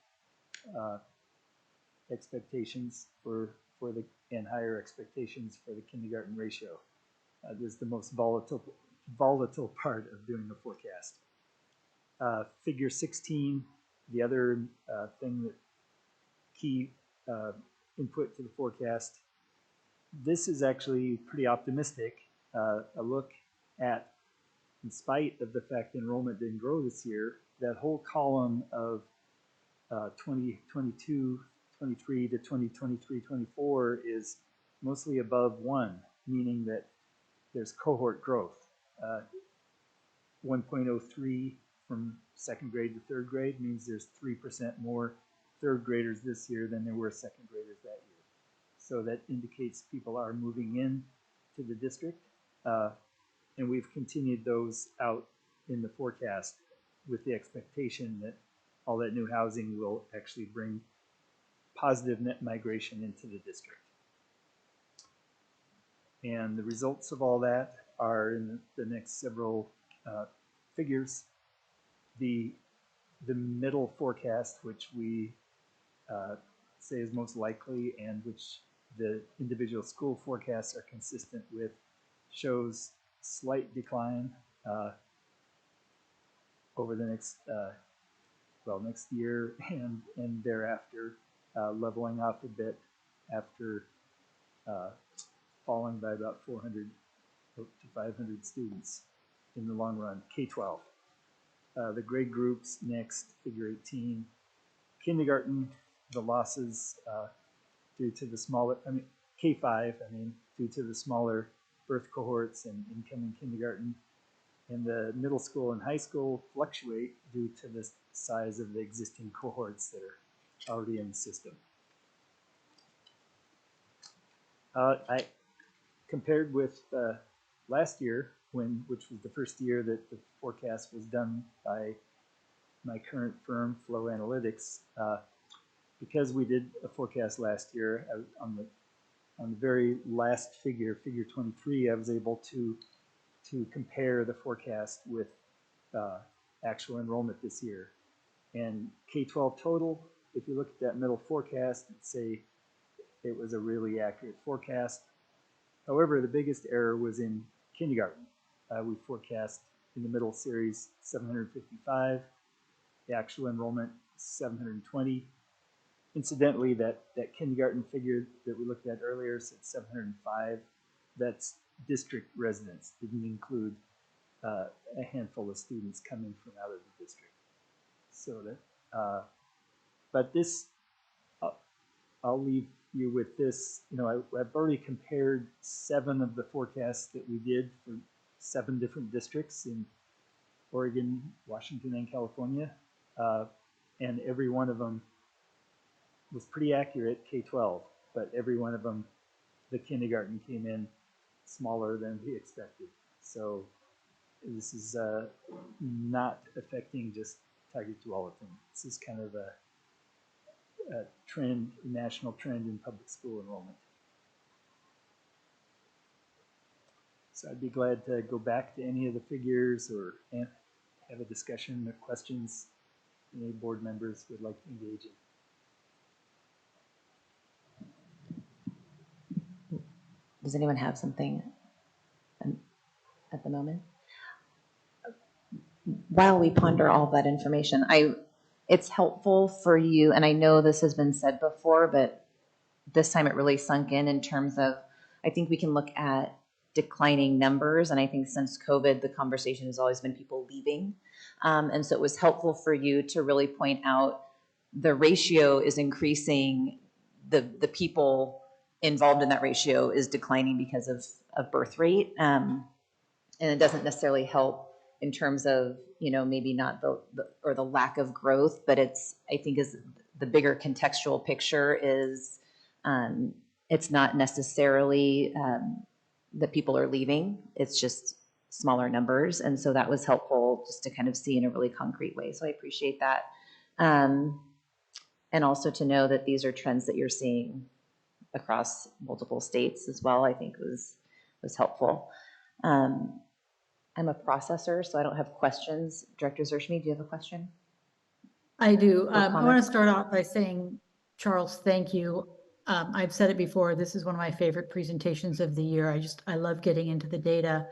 expectations for and higher expectations for the kindergarten ratio. This is the most volatile part of doing the forecast. Figure 16, the other key input to the forecast. This is actually pretty optimistic. A look at, in spite of the fact enrollment didn't grow this year, that whole column of 2022, 23 to 2023, 24 is mostly above 1, meaning that there's cohort growth. 1.03 from second grade to third grade means there's 3% more third graders this year than there were second graders that year. So that indicates people are moving in to the district. And we've continued those out in the forecast with the expectation that all that new housing will actually bring positive net migration into the district. And the results of all that are in the next several figures. The middle forecast, which we say is most likely and which the individual school forecasts are consistent with, shows slight decline over the next next year and thereafter, leveling off a bit after falling by about 400 to 500 students in the long run. K-12. The grade groups next, figure 18. Kindergarten, the losses due to the smaller, K-5, due to the smaller birth cohorts and incoming kindergarten. And the middle school and high school fluctuate due to the size of the existing cohorts that are already in the system. I compared with last year, which was the first year that the forecast was done by my current firm, Flow Analytics. Because we did a forecast last year, on the very last figure, figure 23, I was able to compare the forecast with actual enrollment this year. And K-12 total, if you look at that middle forecast and say it was a really accurate forecast. However, the biggest error was in kindergarten. We forecast in the middle series 755, the actual enrollment 720. Incidentally, that kindergarten figure that we looked at earlier said 705. That's district residents, didn't include a handful of students coming from out of the district. So that, but this, I'll leave you with this. You know, I've already compared 7 of the forecasts that we did for 7 different districts in Oregon, Washington, and California, and every one of them was pretty accurate, K-12, but every one of them, the kindergarten came in smaller than we expected. So this is not affecting just Tigard-Tualatin. This is kind of a trend, a national trend in public school enrollment. So I'd be glad to go back to any of the figures or have a discussion or questions any board members would like to engage in. Does anyone have something at the moment? While we ponder all that information, it's helpful for you, and I know this has been said before, but this time it really sunk in terms of, I think we can look at declining numbers, and I think since COVID, the conversation has always been people leaving. And so it was helpful for you to really point out the ratio is increasing, the people involved in that ratio is declining because of birth rate. And it doesn't necessarily help in terms of, you know, maybe not the lack of growth, but I think is the bigger contextual picture is it's not necessarily that people are leaving, it's just smaller numbers. And so that was helpful just to kind of see in a really concrete way. So I appreciate that. And also to know that these are trends that you're seeing across multiple states as well, I think was helpful. I'm a processor, so I don't have questions. Director Zershmi, do you have a question? I do. I want to start off by saying, Charles, thank you. I've said it before, this is one of my favorite presentations of the year. I love getting into the data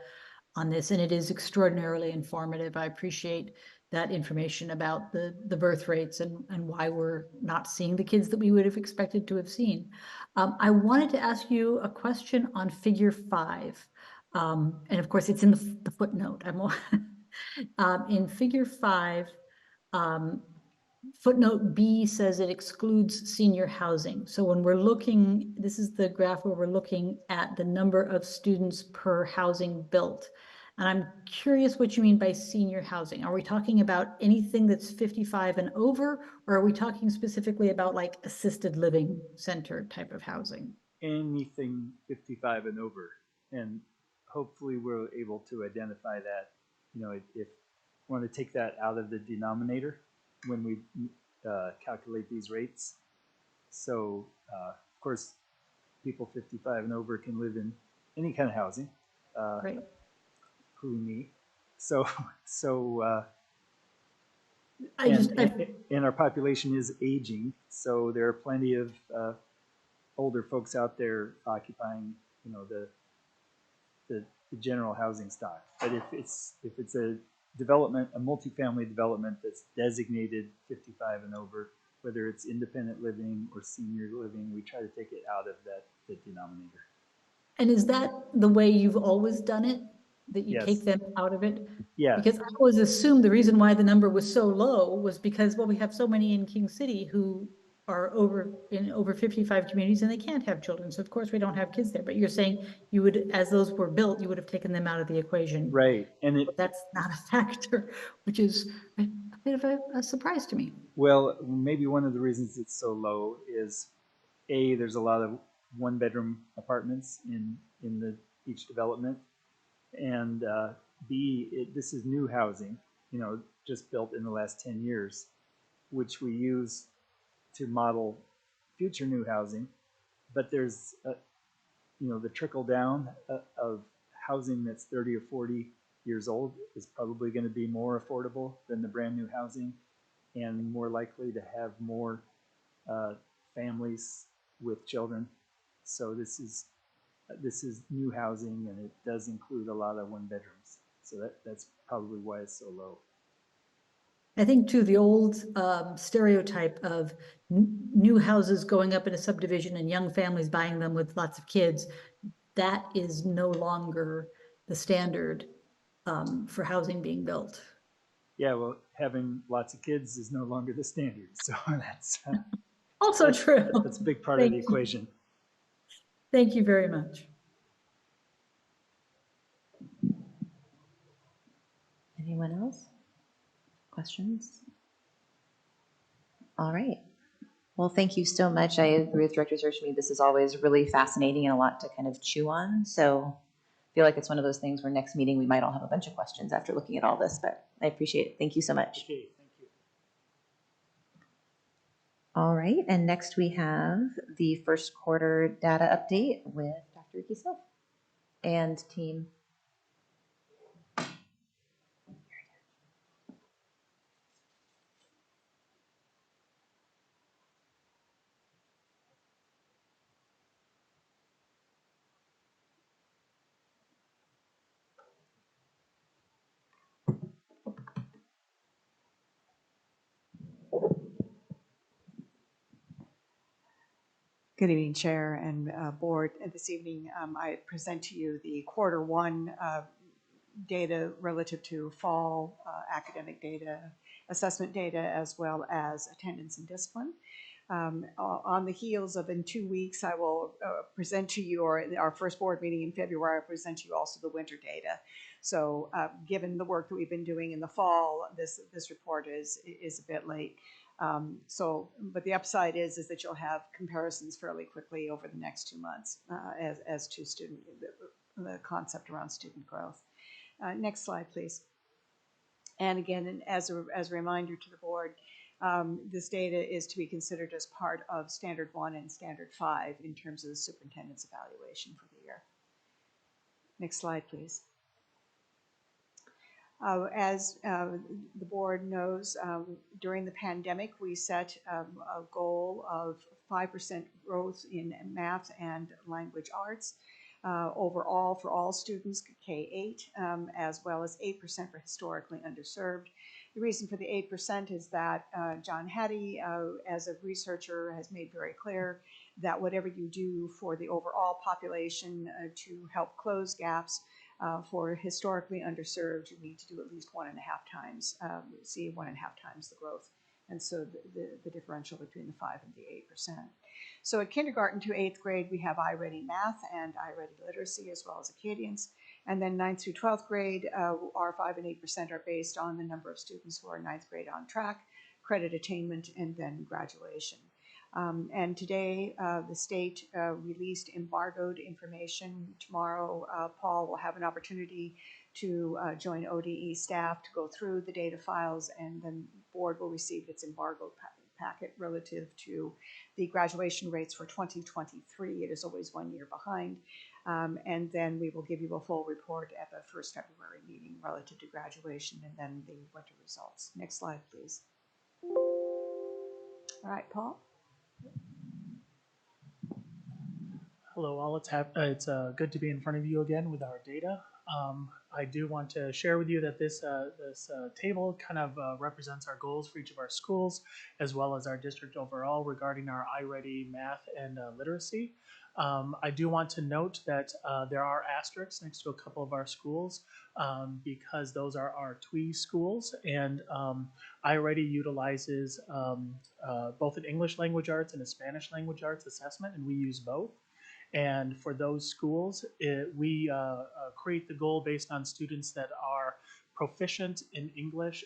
on this, and it is extraordinarily informative. I appreciate that information about the birth rates and why we're not seeing the kids that we would have expected to have seen. I wanted to ask you a question on figure 5. And of course, it's in the footnote. In figure 5, footnote B says it excludes senior housing. So when we're looking, this is the graph where we're looking at the number of students per housing built. And I'm curious what you mean by senior housing. Are we talking about anything that's 55 and over, or are we talking specifically about like assisted living center type of housing? Anything 55 and over. And hopefully we're able to identify that, you know, if we want to take that out of the denominator when we calculate these rates. So, of course, people 55 and over can live in any kind of housing, right, including me. So, and our population is aging, so there are plenty of older folks out there occupying, you know, the general housing stock. But if it's a development, a multifamily development that's designated 55 and over, whether it's independent living or senior living, we try to take it out of that denominator. And is that the way you've always done it? That you Yes. Take them out of it? Yeah. Because I always assumed the reason why the number was so low was because, well, we have so many in King City who are in over 55 communities and they can't have children. So of course we don't have kids there, but you're saying you would, as those were built, you would have taken them out of the equation. Right. And that's not a factor, which is a bit of a surprise to me. Well, maybe one of the reasons it's so low is A, there's a lot of one-bedroom apartments in each development, and B, this is new housing, just built in the last 10 years, which we use to model future new housing. But there's, the trickle down of housing that's 30 or 40 years old is probably going to be more affordable than the brand new housing, and more likely to have more families with children. So this is new housing, and it does include a lot of one bedrooms. So that's probably why it's so low. I think too, the old stereotype of new houses going up in a subdivision and young families buying them with lots of kids, that is no longer the standard for housing being built. Yeah, well, having lots of kids is no longer the standard. So that's also true. That's a big part of the equation. Thank you very much. Anyone else? Questions? All right. Well, thank you so much. I agree with Director Zershmi. This is always really fascinating and a lot to kind of chew on. So I feel like it's one of those things where next meeting we might all have a bunch of questions after looking at all this, but I appreciate it. Thank you so much. Okay, thank you. All right, and next we have the first quarter data update with Dr. Ricky Smith and team. Good evening, Chair and Board. This evening, I present to you the Q1 data relative to fall academic data, assessment data, as well as attendance and discipline. On the heels of in 2 weeks, I will present to you, or our first board meeting in February, I'll present to you also the winter data. So given the work that we've been doing in the fall, this report is a bit late. But the upside is that you'll have comparisons fairly quickly over the next 2 months as to the concept around student growth. Next slide, please. And again, as a reminder to the board, this data is to be considered as part of Standard 1 and Standard 5 in terms of the superintendent's evaluation for the year. Next slide, please. As the board knows, during the pandemic, we set a goal of 5% growth in math and language arts overall for all students, K-8, as well as 8% for historically underserved. The reason for the 8% is that John Hattie, as a researcher, has made very clear that whatever you do for the overall population to help close gaps, for historically underserved, you need to do at least 1.5 times, see 1.5 times the growth. And so the differential between the 5 and the 8%. So at kindergarten to 8th grade, we have iReady Math and iReady Literacy, as well as Acadians. And then 9th through 12th grade, our 5 and 8% are based on the number of students who are 9th grade on track, credit attainment, and then graduation. And today, the state released embargoed information. Tomorrow, Paul will have an opportunity to join ODE staff to go through the data files, and then the board will receive its embargoed packet relative to the graduation rates for 2023. It is always 1 year behind. And then we will give you a full report at the first February meeting relative to graduation and then the winter results. Next slide, please. All right, Paul. Hello all, it's good to be in front of you again with our data. I do want to share with you that this table kind of represents our goals for each of our schools, as well as our district overall regarding our iReady math and literacy. I do want to note that there are asterisks next to a couple of our schools because those are our TWE schools, and iReady utilizes both an English language arts and a Spanish language arts assessment, and we use both. And for those schools, we create the goal based on students that are proficient in English,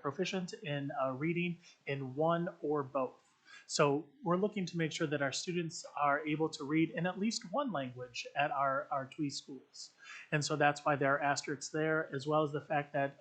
proficient in reading in one or both. So we're looking to make sure that our students are able to read in at least one language at our TWE schools. And so that's why there are asterisks there, as well as the fact that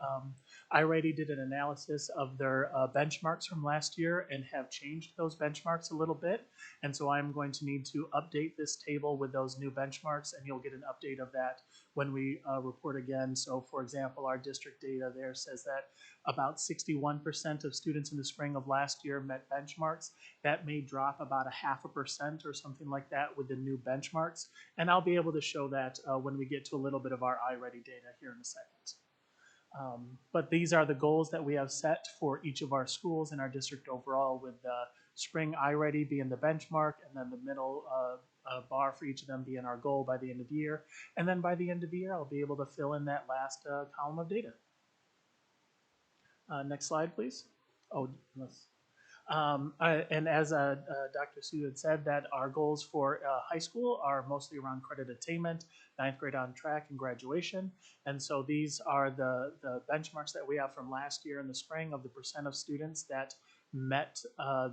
iReady did an analysis of their benchmarks from last year and have changed those benchmarks a little bit. And so I'm going to need to update this table with those new benchmarks, and you'll get an update of that when we report again. So for example, our district data there says that about 61% of students in the spring of last year met benchmarks. That may drop about 0.5% or something like that with the new benchmarks. And I'll be able to show that when we get to a little bit of our iReady data here in a second. But these are the goals that we have set for each of our schools in our district overall, with the spring iReady being the benchmark, and then the middle bar for each of them being our goal by the end of the year. And then by the end of the year, I'll be able to fill in that last column of data. Next slide, please. Oh, unless, and as Dr. Sue had said, that our goals for high school are mostly around credit attainment, 9th grade on track, and graduation. And so these are the benchmarks that we have from last year in the spring of the percent of students that met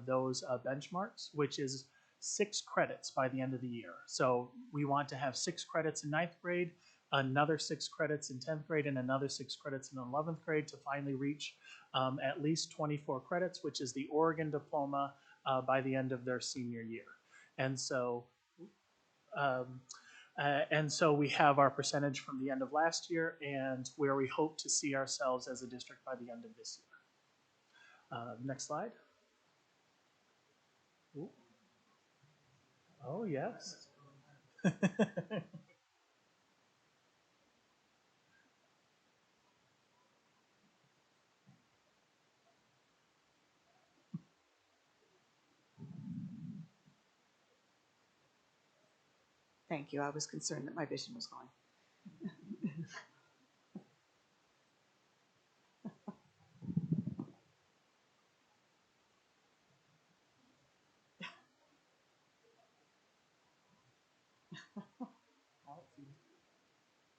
those benchmarks, which is 6 credits by the end of the year. So we want to have 6 credits in 9th grade, another 6 credits in 10th grade, and another 6 credits in 11th grade to finally reach at least 24 credits, which is the Oregon diploma by the end of their senior year. And so we have our percentage from the end of last year and where we hope to see ourselves as a district by the end of this year. Next slide. Ooh. Oh, yes. Thank you. I was concerned that my vision was gone.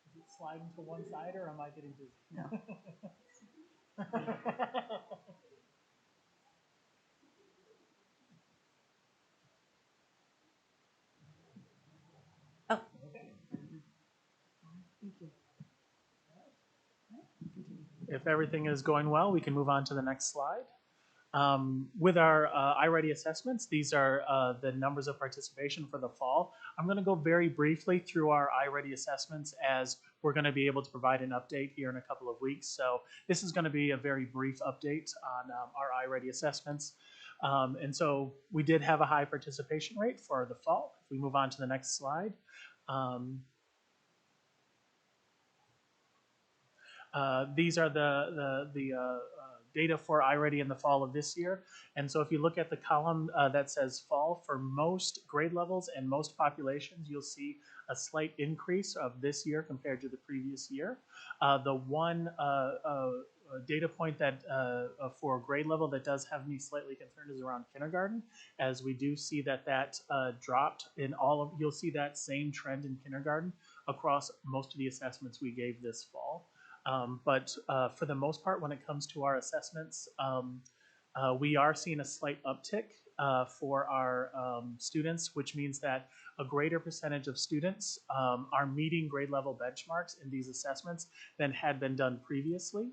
Is it sliding to one side, or am I getting dizzy? No. Oh. Thank you. If everything is going well, we can move on to the next slide. With our iReady assessments, these are the numbers of participation for the fall. I'm going to go very briefly through our iReady assessments, as we're going to be able to provide an update here in a couple of weeks. So this is going to be a very brief update on our iReady assessments. And so we did have a high participation rate for the fall. If we move on to the next slide. These are the data for iReady in the fall of this year. And so if you look at the column that says fall, for most grade levels and most populations, you'll see a slight increase of this year compared to the previous year. The one data point that for grade level that does have me slightly concerned is around kindergarten, as we do see that dropped in all of, you'll see that same trend in kindergarten across most of the assessments we gave this fall. But for the most part, when it comes to our assessments, we are seeing a slight uptick for our students, which means that a greater percentage of students are meeting grade level benchmarks in these assessments than had been done previously.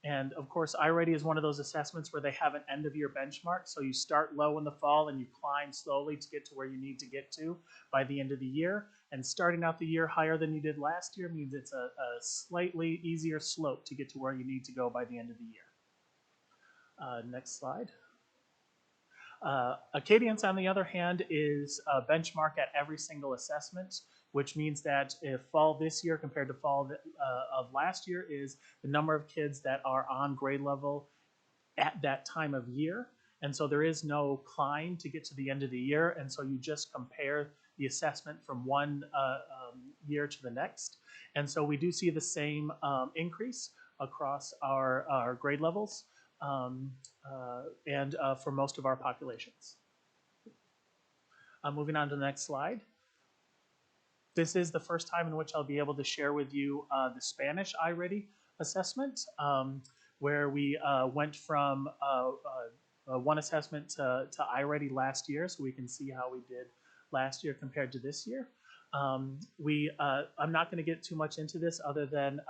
And of course, iReady is one of those assessments where they have an end of year benchmark. So you start low in the fall and you climb slowly to get to where you need to get to by the end of the year. And starting out the year higher than you did last year means it's a slightly easier slope to get to where you need to go by the end of the year. Next slide. Acadience, on the other hand, is a benchmark at every single assessment which means that if fall this year compared to fall of last year is the number of kids that are on grade level at that time of year. And so there is no climb to get to the end of the year. And so you just compare the assessment from one year to the next. And so we do see the same increase across our grade levels and for most of our populations. Moving on to the next slide. This is the first time in which I'll be able to share with you the Spanish iReady assessment, where we went from one assessment to iReady last year, so we can see how we did last year compared to this year. I'm not going to get too much into this other than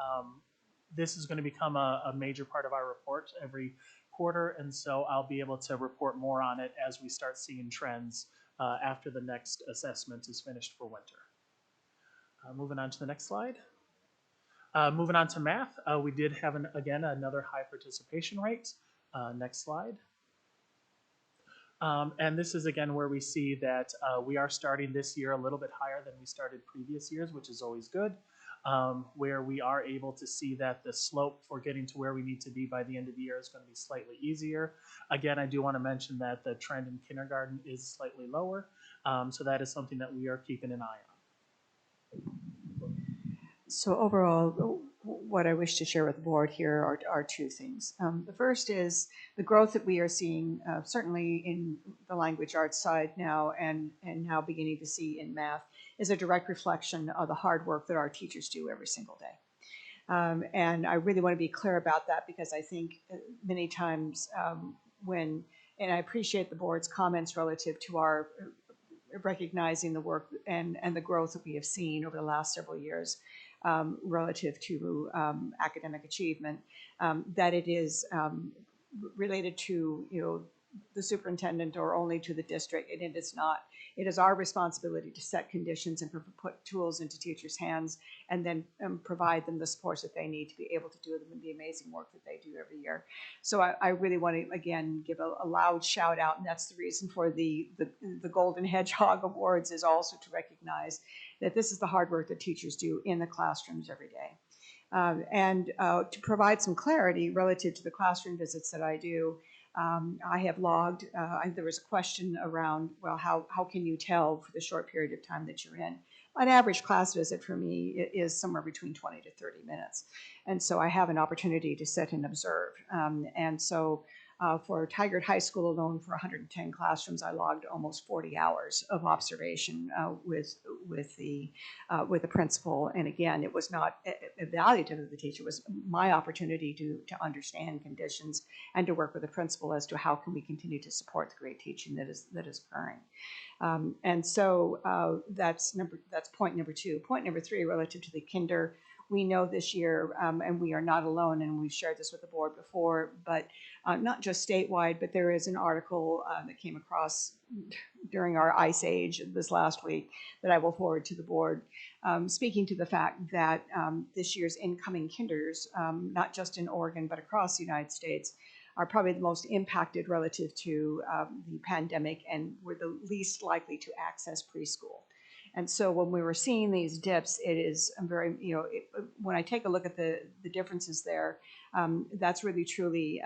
this is going to become a major part of our report every quarter, and so I'll be able to report more on it as we start seeing trends after the next assessment is finished for winter. Moving on to the next slide. Moving on to math, we did have, again, another high participation rate. Next slide. And this is, again, where we see that we are starting this year a little bit higher than we started previous years, which is always good, where we are able to see that the slope for getting to where we need to be by the end of the year is going to be slightly easier. Again, I do want to mention that the trend in kindergarten is slightly lower, so that is something that we are keeping an eye on. So overall, what I wish to share with the board here are two things. The first is the growth that we are seeing, certainly in the language arts side now and now beginning to see in math, is a direct reflection of the hard work that our teachers do every single day. And I really want to be clear about that because I think many times and I appreciate the board's comments relative to our recognizing the work and the growth that we have seen over the last several years relative to academic achievement, that it is related to the superintendent or only to the district, and it is not. It is our responsibility to set conditions and put tools into teachers' hands and then provide them the supports that they need to be able to do the amazing work that they do every year. So I really want to, again, give a loud shout out, and that's the reason for the Golden Hedgehog Awards, is also to recognize that this is the hard work that teachers do in the classrooms every day. And to provide some clarity relative to the classroom visits that I do, I have logged, there was a question around, well, how can you tell for the short period of time that you're in? An average class visit for me is somewhere between 20 to 30 minutes. And so I have an opportunity to sit and observe. And so for Tigard High School alone, for 110 classrooms, I logged almost 40 hours of observation with the principal. And again, it was not evaluative of the teacher; it was my opportunity to understand conditions and to work with the principal as to how can we continue to support the great teaching that is occurring. And so that's point number two. Point number three, relative to the kinder. We know this year, and we are not alone, and we've shared this with the board before, but not just statewide, but there is an article that came across during our ICE Age this last week that I will forward to the board, speaking to the fact that this year's incoming kinders, not just in Oregon, but across the United States, are probably the most impacted relative to the pandemic and were the least likely to access preschool. And so when we were seeing these dips, it is very, when I take a look at the differences there, that's really truly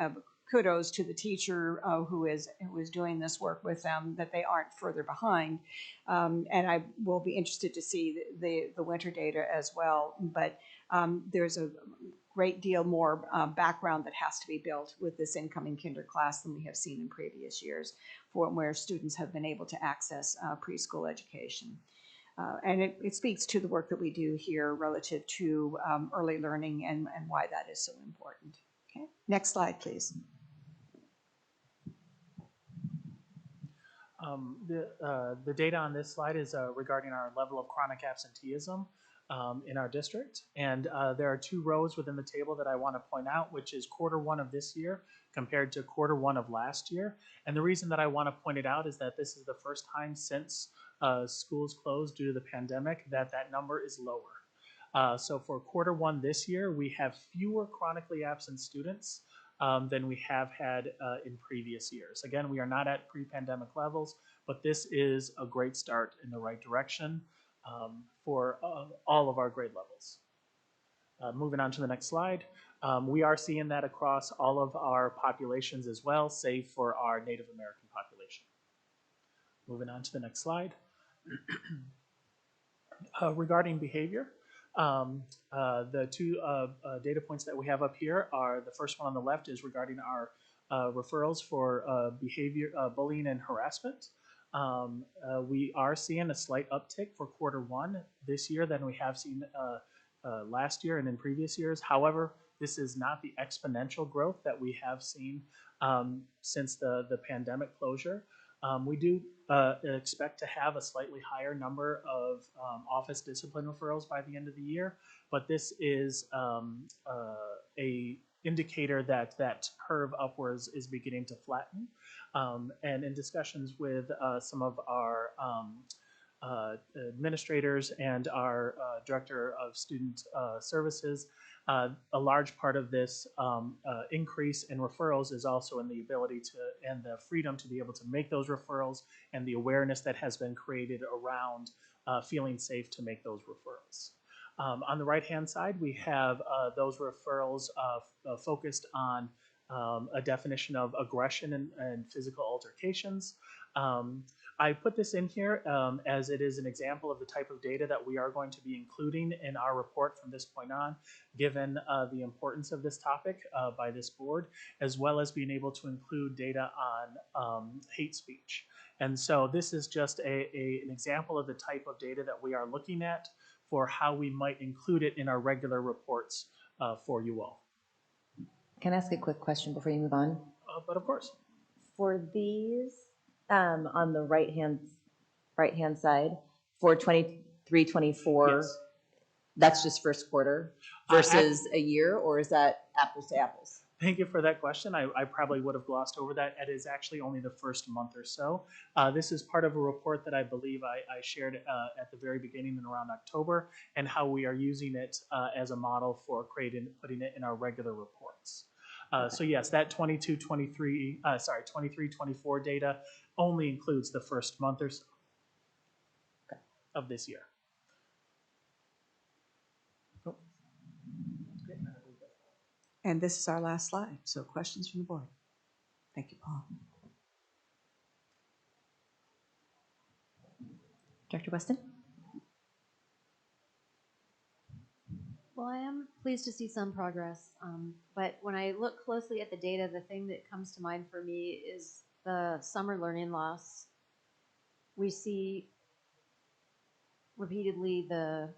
kudos to the teacher who is doing this work with them, that they aren't further behind. And I will be interested to see the winter data as well. But there's a great deal more background that has to be built with this incoming kinder class than we have seen in previous years, for where students have been able to access preschool education. And it speaks to the work that we do here relative to early learning and why that is so important. Okay, next slide, please. The data on this slide is regarding our level of chronic absenteeism in our district. And there are two rows within the table that I want to point out, which is Q1 of this year compared to Q1 of last year. And the reason that I want to point it out is that this is the first time since schools closed due to the pandemic that number is lower. So for Q1 this year, we have fewer chronically absent students than we have had in previous years. Again, we are not at pre-pandemic levels, but this is a great start in the right direction. for all of our grade levels. Moving on to the next slide. We are seeing that across all of our populations as well, save for our Native American population. Moving on to the next slide. Regarding behavior, the two data points that we have up here are, the first one on the left is regarding our referrals for behavior, bullying and harassment. We are seeing a slight uptick for Q1 this year than we have seen last year and in previous years. However, this is not the exponential growth that we have seen since the pandemic closure. We do expect to have a slightly higher number of office discipline referrals by the end of the year, but this is a indicator that that curve upwards is beginning to flatten. And in discussions with some of our administrators and our director of student services, a large part of this increase in referrals is also in the ability to, and the freedom to be able to make those referrals, and the awareness that has been created around feeling safe to make those referrals. On the right-hand side, we have those referrals focused on a definition of aggression and physical altercations. I put this in here as it is an example of the type of data that we are going to be including in our report from this point on, given the importance of this topic by this board, as well as being able to include data on hate speech. And so this is just an example of the type of data that we are looking at for how we might include it in our regular reports for you all. Can I ask a quick question before you move on? But of course. For these, on the right-hand side, for 23-24, yes, that's just first quarter versus a year, or is that apples to apples? Thank you for that question. I probably would have glossed over that. It is actually only the first month or so. This is part of a report that I believe I shared at the very beginning in around October, and how we are using it as a model for putting it in our regular reports. So yes, that 23-24 data only includes the first month or so of this year. And this is our last slide. So questions from the board. Thank you, Paul. Dr. Weston? Well, I am pleased to see some progress, but when I look closely at the data, the thing that comes to mind for me is the summer learning loss. We see repeatedly the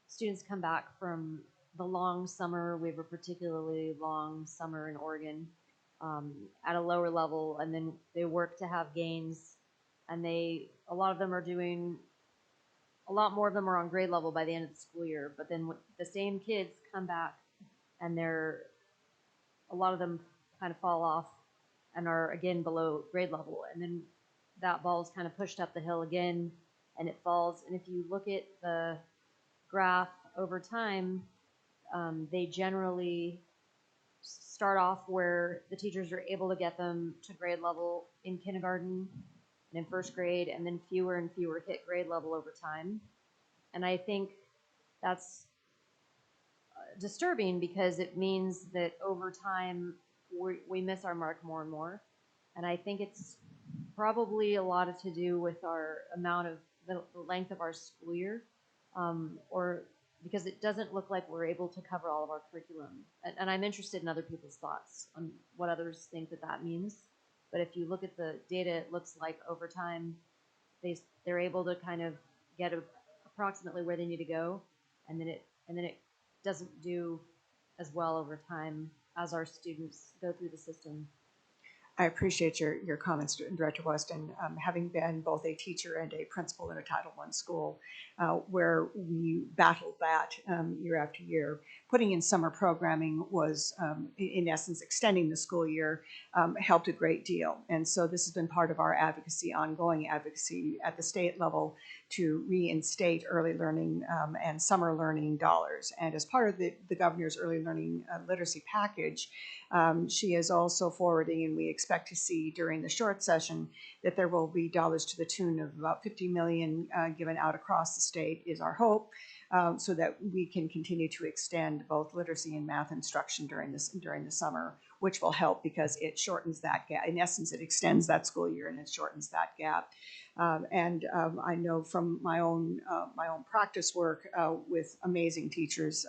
students come back from the long summer. We have a particularly long summer in Oregon at a lower level, and then they work to have gains, and a lot of them are doing, a lot more of them are on grade level by the end of the school year, but then the same kids come back and a lot of them kind of fall off and are again below grade level, and then that ball is kind of pushed up the hill again and it falls. And if you look at the graph over time, they generally start off where the teachers are able to get them to grade level in kindergarten and in first grade, and then fewer and fewer hit grade level over time. And I think that's disturbing, because it means that over time we miss our mark more and more. And I think it's probably a lot to do with our amount of the length of our school year, or because it doesn't look like we're able to cover all of our curriculum. And I'm interested in other people's thoughts on what others think that means. But if you look at the data, it looks like over time they're able to kind of get approximately where they need to go, and then it doesn't do as well over time as our students go through the system. I appreciate your comments, Director Weston. Having been both a teacher and a principal in a Title I school, where we battled that year after year, putting in summer programming was, in essence, extending the school year, helped a great deal. And so this has been part of our advocacy, ongoing advocacy at the state level, to reinstate early learning and summer learning dollars. And as part of the governor's early learning literacy package, she is also forwarding, and we expect to see during the short session, that there will be dollars to the tune of about 50 million given out across the state is our hope, so that we can continue to extend both literacy and math instruction during the summer, which will help because it shortens that gap. In essence, it extends that school year and it shortens that gap. I know from my own practice work with amazing teachers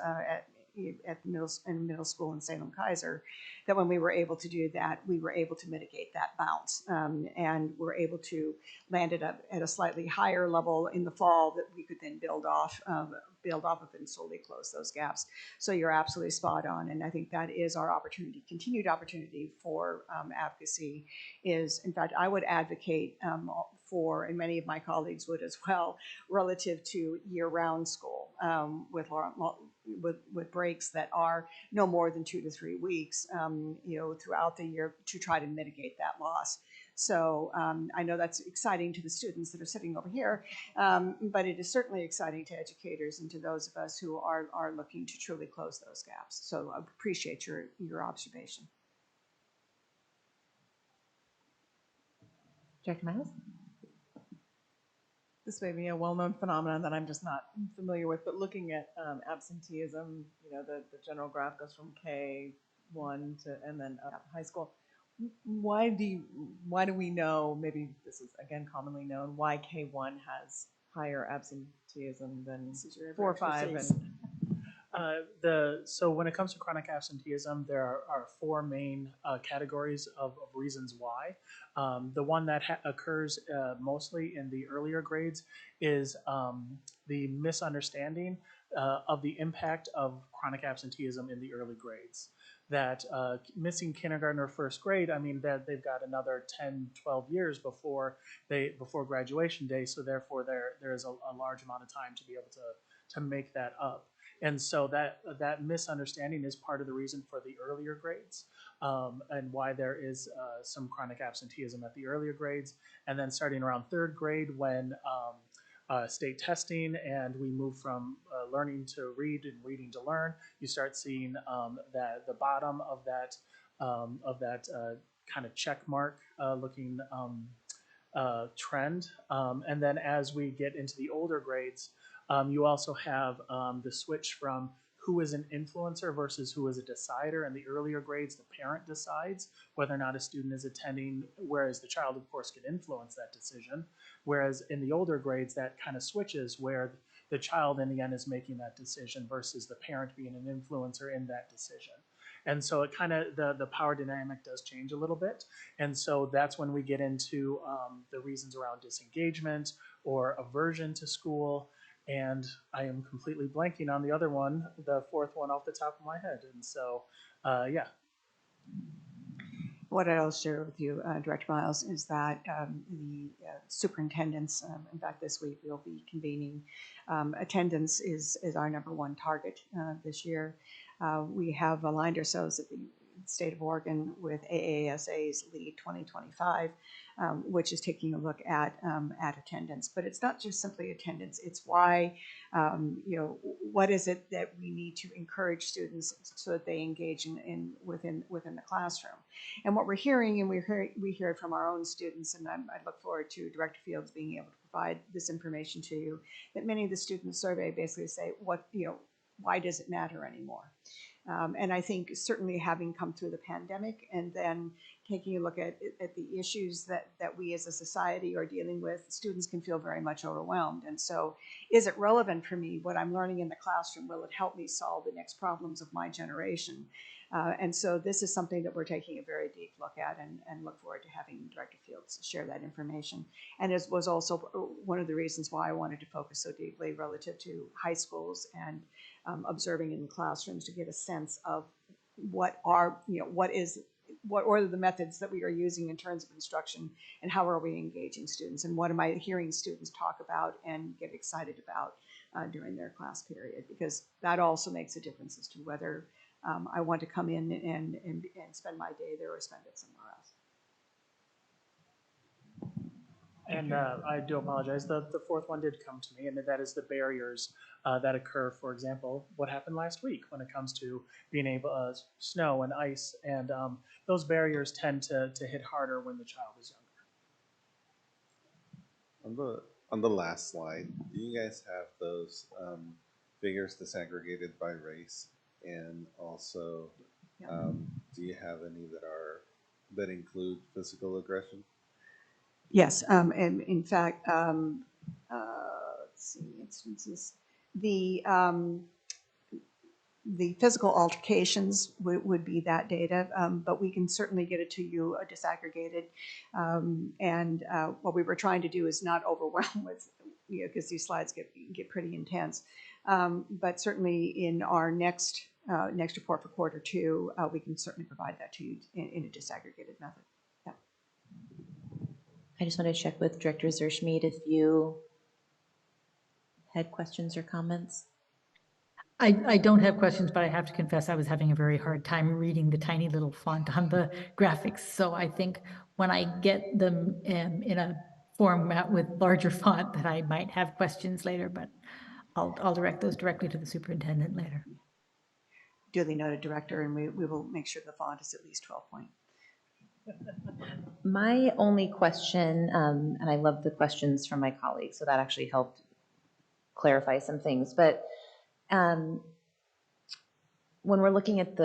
at the middle school in Salem Kaiser, that when we were able to do that, we were able to mitigate that bounce, and we're able to land it up at a slightly higher level in the fall that we could then build off of and slowly close those gaps. So you're absolutely spot on, and I think that is our opportunity, continued opportunity for advocacy. Is, in fact, I would advocate for, and many of my colleagues would as well, relative to year-round school with breaks that are no more than 2 to 3 weeks, throughout the year to try to mitigate that loss. So I know that's exciting to the students that are sitting over here, but it is certainly exciting to educators and to those of us who are looking to truly close those gaps. So I appreciate your observation. Director Miles? This may be a well-known phenomenon that I'm just not familiar with, but looking at absenteeism, the general graph goes from K1 to and then up to high school. Why do we know, maybe this is again commonly known, why K1 has higher absenteeism than 4 or 5? So when it comes to chronic absenteeism, there are 4 main categories of reasons why. The one that occurs mostly in the earlier grades is the misunderstanding of the impact of chronic absenteeism in the early grades. That missing kindergarten or first grade, I mean, that they've got another 10, 12 years before graduation day, so therefore there is a large amount of time to be able to make that up. And so that misunderstanding is part of the reason for the earlier grades, and why there is some chronic absenteeism at the earlier grades. And then starting around 3rd grade, when state testing and we move from learning to read and reading to learn, you start seeing that the bottom of that kind of check mark looking trend. And then as we get into the older grades, you also have the switch from who is an influencer versus who is a decider. In the earlier grades, the parent decides whether or not a student is attending, whereas the child, of course, can influence that decision. Whereas in the older grades, that kind of switches where the child in the end is making that decision versus the parent being an influencer in that decision. And so it kind of, the power dynamic does change a little bit. And so that's when we get into the reasons around disengagement or aversion to school. And I am completely blanking on the other one, the 4th one off the top of my head. And so, yeah. What I'll share with you, Director Miles, is that the superintendents, in fact, this week we'll be convening. Attendance is our #1 target this year. We have aligned ourselves at the state of Oregon with AASA's Lead 2025, which is taking a look at attendance. But it's not just simply attendance. It's why, what is it that we need to encourage students so that they engage within the classroom. And what we're hearing, and we hear it from our own students, and I look forward to Director Fields being able to provide this information to you, that many of the students surveyed basically say, why does it matter anymore? And I think certainly having come through the pandemic and then taking a look at the issues that we as a society are dealing with, students can feel very much overwhelmed. And so is it relevant for me, what I'm learning in the classroom? Will it help me solve the next problems of my generation? And so this is something that we're taking a very deep look at and look forward to having Director Fields share that information. And it was also one of the reasons why I wanted to focus so deeply relative to high schools and observing in classrooms to get a sense of what are the methods that we are using in terms of instruction and how are we engaging students and what am I hearing students talk about and get excited about during their class period, because that also makes a difference as to whether I want to come in and spend my day there or spend it somewhere else. And I do apologize. The fourth one did come to me, and that is the barriers that occur. For example, what happened last week when it comes to being able snow and ice, and those barriers tend to hit harder when the child is younger. On the last slide, do you guys have those figures disaggregated by race, and also do you have any that include physical aggression? Yes, and in fact, let's see, instances, the physical altercations would be that data, but we can certainly get it to you disaggregated. And what we were trying to do is not overwhelm with, because these slides get pretty intense. But certainly in our next report for quarter 2, we can certainly provide that to you in a disaggregated method. Yeah. I just want to check with Director Zerschmied if you had questions or comments. I don't have questions, but I have to confess I was having a very hard time reading the tiny little font on the graphics. So I think when I get them in a format with larger font, that I might have questions later, but I'll direct those directly to the superintendent later. Duly noted, Director, and we will make sure the font is at least 12 point. My only question, and I love the questions from my colleagues, so that actually helped clarify some things, but when we're looking at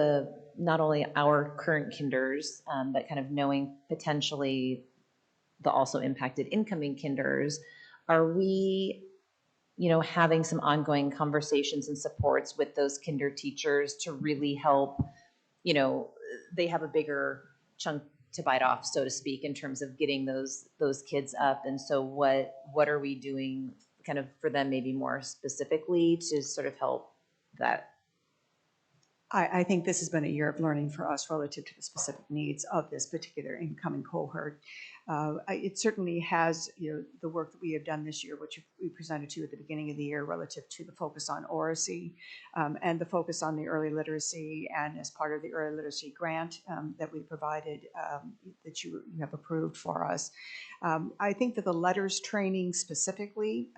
not only our current kinders, but kind of knowing potentially the also impacted incoming kinders, are we, having some ongoing conversations and supports with those kinder teachers to really help, they have a bigger chunk to bite off, so to speak, in terms of getting those kids up. And so what are we doing kind of for them maybe more specifically to sort of help that? I think this has been a year of learning for us relative to the specific needs of this particular incoming cohort. It certainly has, the work that we have done this year, which we presented to you at the beginning of the year relative to the focus on oracy and the focus on the early literacy, and as part of the early literacy grant that we provided that you have approved for us. I think that the letters training specifically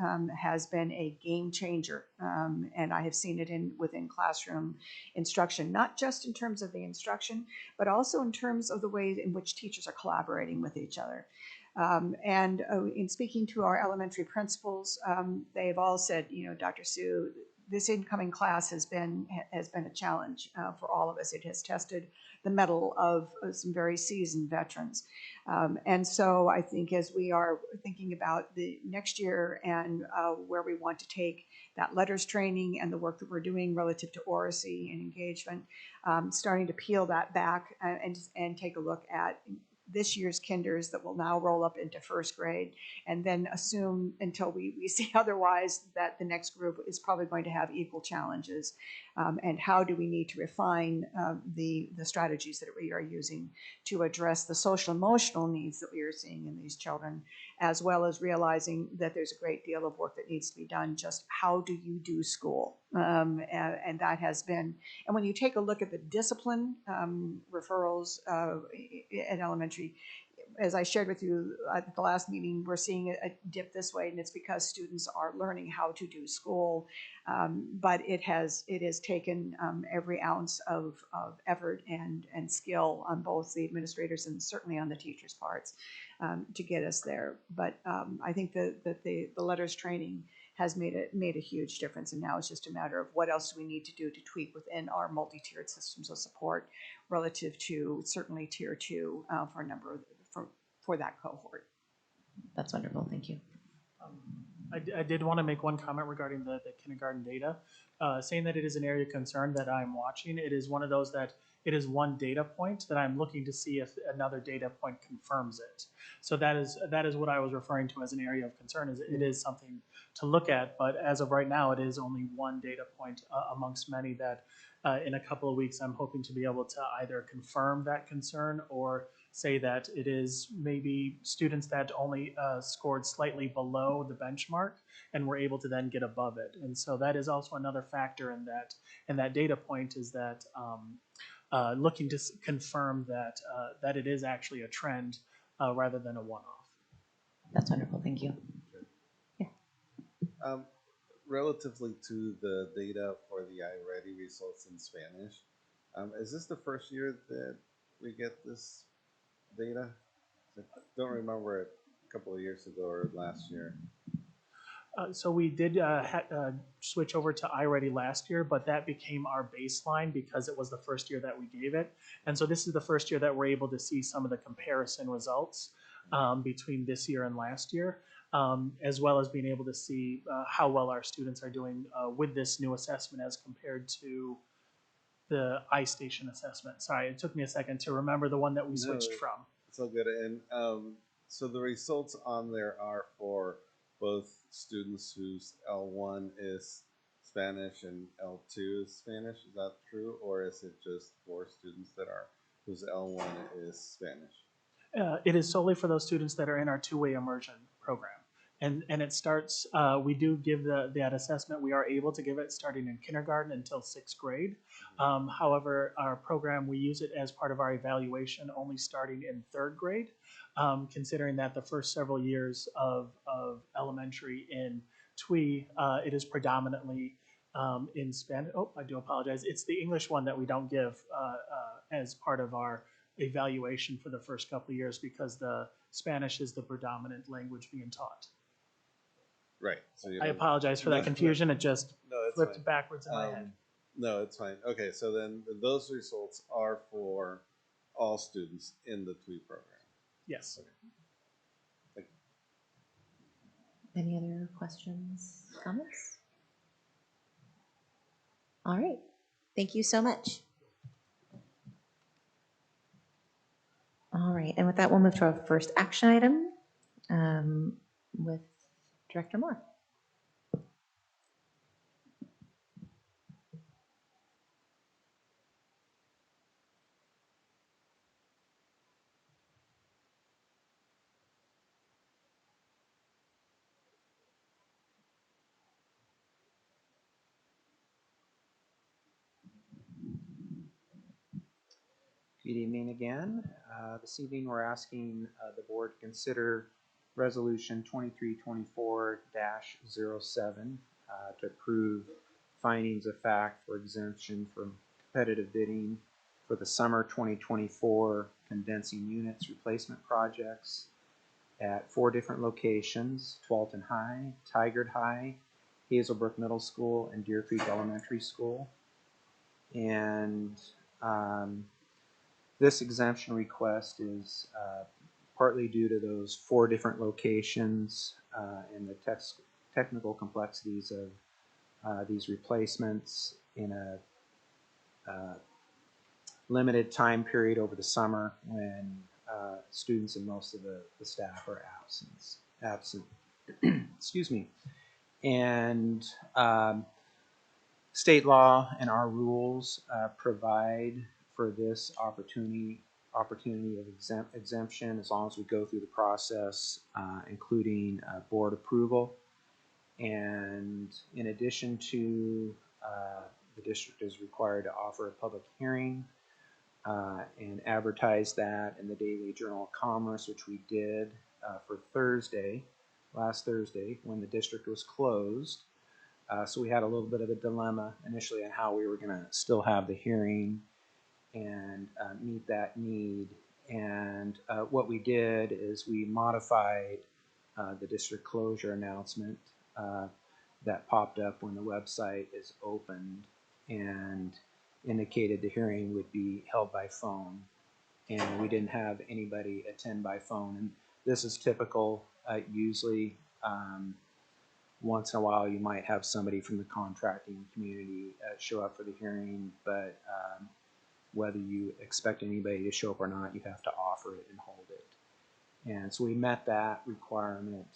has been a game changer, and I have seen it within classroom instruction, not just in terms of the instruction, but also in terms of the ways in which teachers are collaborating with each other. And in speaking to our elementary principals, they've all said, Dr. Sue, this incoming class has been a challenge for all of us. It has tested the mettle of some very seasoned veterans. And so I think as we are thinking about the next year and where we want to take that letters training and the work that we're doing relative to oracy and engagement, starting to peel that back and take a look at this year's kinders that will now roll up into first grade, and then assume until we see otherwise that the next group is probably going to have equal challenges. And how do we need to refine the strategies that we are using to address the social emotional needs that we are seeing in these children, as well as realizing that there's a great deal of work that needs to be done. Just how do you do school? And that has been, and when you take a look at the discipline referrals at elementary, as I shared with you at the last meeting, we're seeing a dip this way, and it's because students are learning how to do school. But it has taken every ounce of effort and skill on both the administrators and certainly on the teachers' parts to get us there. But I think that the letters training has made a huge difference, and now it's just a matter of what else do we need to do to tweak within our multi-tiered systems of support relative to certainly tier 2 for a number of for that cohort. That's wonderful. Thank you. I did want to make one comment regarding the kindergarten data, saying that it is an area of concern that I'm watching. It is one of those that it is one data point that I'm looking to see if another data point confirms it. So that is what I was referring to as an area of concern. Is it is something to look at, but as of right now, it is only one data point amongst many that in a couple of weeks I'm hoping to be able to either confirm that concern or say that it is maybe students that only scored slightly below the benchmark and were able to then get above it. And so that is also another factor in that data point, is that looking to confirm that that it is actually a trend rather than a one-off. That's wonderful. Thank you. Relatively to the data for the iReady results in Spanish, is this the first year that we get this data? I don't remember it a couple of years ago or last year. So we did switch over to iReady last year, but that became our baseline because it was the first year that we gave it. And so this is the first year that we're able to see some of the comparison results between this year and last year, as well as being able to see how well our students are doing with this new assessment as compared to the iStation assessment. Sorry, it took me a second to remember the one that we switched from. It's all good. And so the results on there are for both students whose L1 is Spanish and L2 is Spanish. Is that true? Or is it just for students that are whose L1 is Spanish? It is solely for those students that are in our two-way immersion program. And it starts, we do give that assessment. We are able to give it starting in kindergarten until 6th grade. However, our program, we use it as part of our evaluation only starting in 3rd grade, considering that the first several years of elementary in TWE, it is predominantly in Spanish. Oh, I do apologize. It's the English one that we don't give as part of our evaluation for the first couple of years because the Spanish is the predominant language being taught. Right. So I apologize for that confusion. It just flipped backwards in my head. No, it's fine. Okay, so then those results are for all students in the TWE program. Yes. Okay. Thank you. Any other questions, comments? All right. Thank you so much. All right, and with that, we'll move to our first action item with Director Moore. Good evening again. This evening we're asking the board to consider Resolution 2324-07 to approve findings of fact for exemption from competitive bidding for the summer 2024 condensing units replacement projects at 4 different locations: Tualatin High, Tigard High, Hazelbrook Middle School, and Deer Creek Elementary School. And this exemption request is partly due to those 4 different locations and the technical complexities of these replacements in a limited time period over the summer when students and most of the staff are absent. Excuse me. And state law and our rules provide for this opportunity of exemption as long as we go through the process, including board approval. And in addition to the district is required to offer a public hearing and advertise that in the Daily Journal of Commerce, which we did for last Thursday, when the district was closed. So we had a little bit of a dilemma initially on how we were going to still have the hearing and meet that need. And what we did is we modified the district closure announcement that popped up when the website is opened and indicated the hearing would be held by phone. And we didn't have anybody attend by phone. And this is typical. Usually once in a while you might have somebody from the contracting community show up for the hearing, but whether you expect anybody to show up or not, you have to offer it and hold it. And so we met that requirement.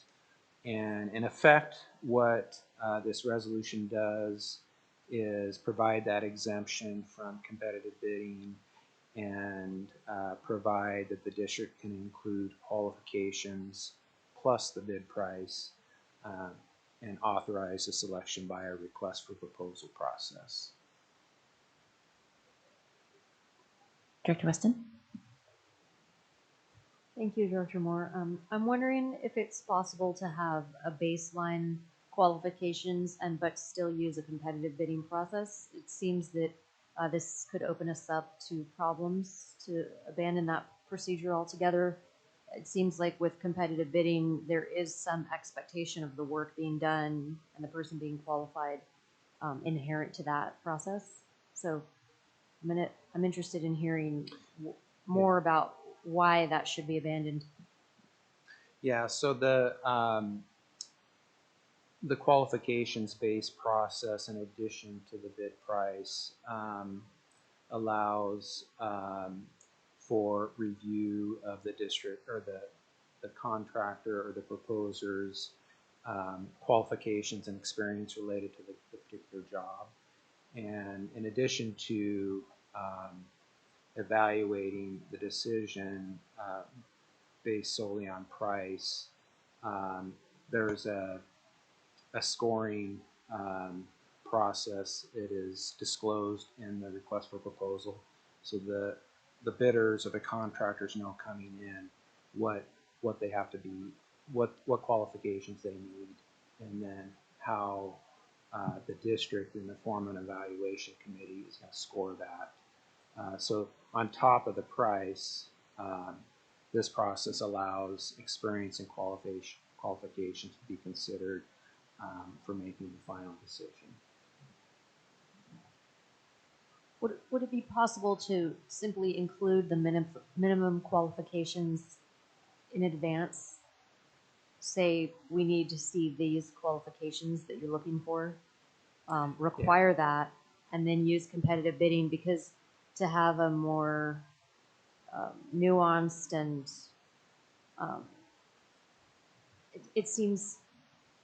And in effect, what this resolution does is provide that exemption from competitive bidding and provide that the district can include qualifications plus the bid price and authorize the selection by a request for proposal process. Director Weston? Thank you, Director Moore. I'm wondering if it's possible to have a baseline qualifications but still use a competitive bidding process. It seems that this could open us up to problems to abandon that procedure altogether. It seems like with competitive bidding, there is some expectation of the work being done and the person being qualified inherent to that process. So I'm interested in hearing more about why that should be abandoned. Yeah, so the qualifications-based process, in addition to the bid price, allows for review of the district or the contractor or the proposer's qualifications and experience related to the particular job. And in addition to evaluating the decision based solely on price, there's a scoring process. It is disclosed in the request for proposal, so the bidders or the contractors know coming in what they have to be, what qualifications they need, and then how the district in the form of an evaluation committee is going to score that. So on top of the price, this process allows experience and qualifications to be considered for making the final decision. Would it be possible to simply include the minimum qualifications in advance? Say we need to see these qualifications that you're looking for, require that, and then use competitive bidding, because to have a more nuanced and it seems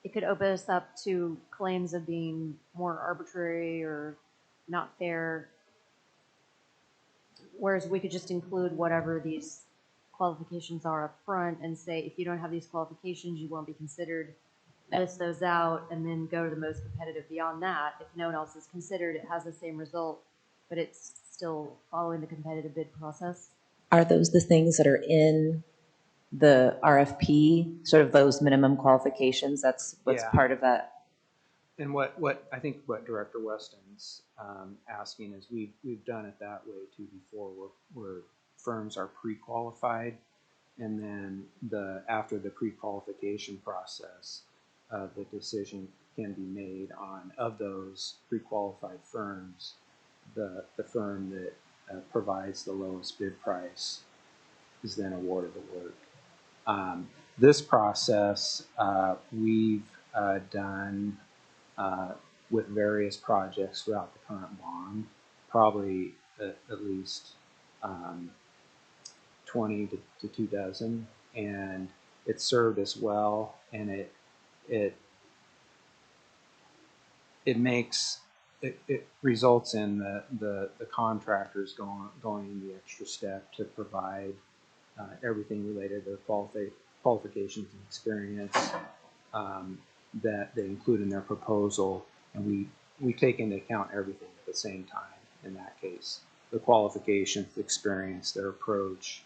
it could open us up to claims of being more arbitrary or not fair, whereas we could just include whatever these qualifications are up front and say, if you don't have these qualifications, you won't be considered, list those out, and then go to the most competitive beyond that. If no one else is considered, it has the same result, but it's still following the competitive bid process. Are those the things that are in the RFP, sort of those minimum qualifications? That's what's part of that. And what I think what Director Weston's asking is we've done it that way too before, where firms are pre-qualified, and then after the pre-qualification process, the decision can be made on, of those pre-qualified firms, the firm that provides the lowest bid price is then awarded the work. This process we've done with various projects throughout the current bond, probably at least 20 to 2 dozen, and it served us well, and it results in the contractors going the extra step to provide everything related to their qualifications and experience that they include in their proposal, and we take into account everything at the same time. In that case, the qualifications, the experience, their approach,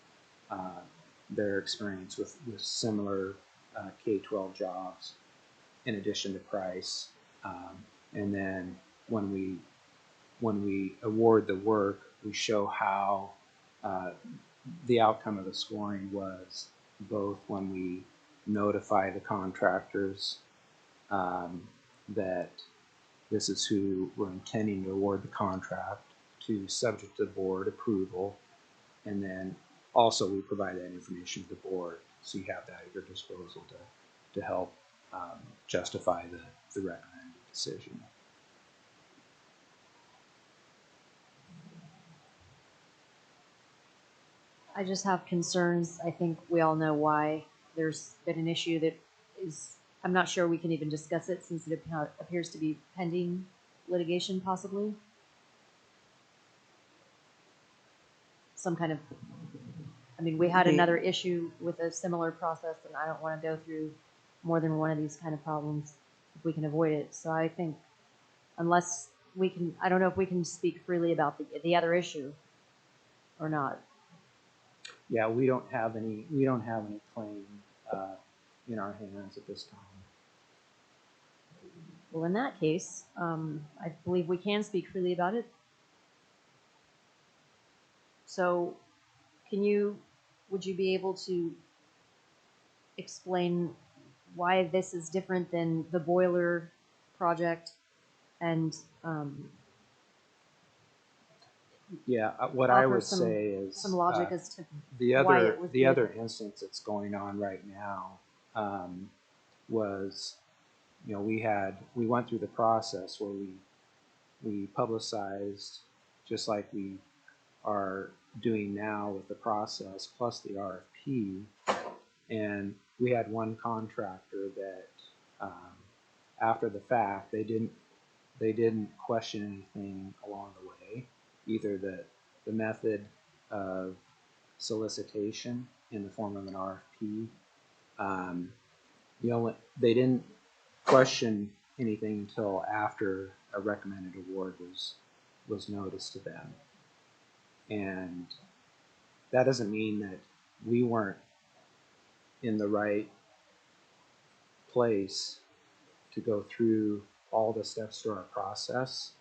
their experience with similar K-12 jobs, in addition to price, and then when we award the work, we show how the outcome of the scoring was, both when we notify the contractors that this is who we're intending to award the contract to, subject to board approval, and then also we provide that information to the board, so you have that at your disposal to help justify the recommended decision. I just have concerns. I think we all know why there's been an issue that is, I'm not sure we can even discuss it since it appears to be pending litigation, possibly. Some kind of, I mean, we had another issue with a similar process, and I don't want to go through more than one of these kind of problems if we can avoid it. So I think unless we can, I don't know if we can speak freely about the other issue or not. yeah, we don't have any claim in our hands at this time. Well, in that case, I believe we can speak freely about it. So, would you be able to explain why this is different than the boiler project and yeah, what I would some, say is some logic as to the why other it was the other instance that's going on right now was, you know, we went through the process where we publicized, just like we are doing now with the process plus the RFP, and we had one contractor that after the fact they didn't question anything along the way, either the method of solicitation in the form of an RFP. You know, they didn't question anything until after a recommended award was noticed to them. And that doesn't mean that we weren't in the right place to go through all the steps to our process,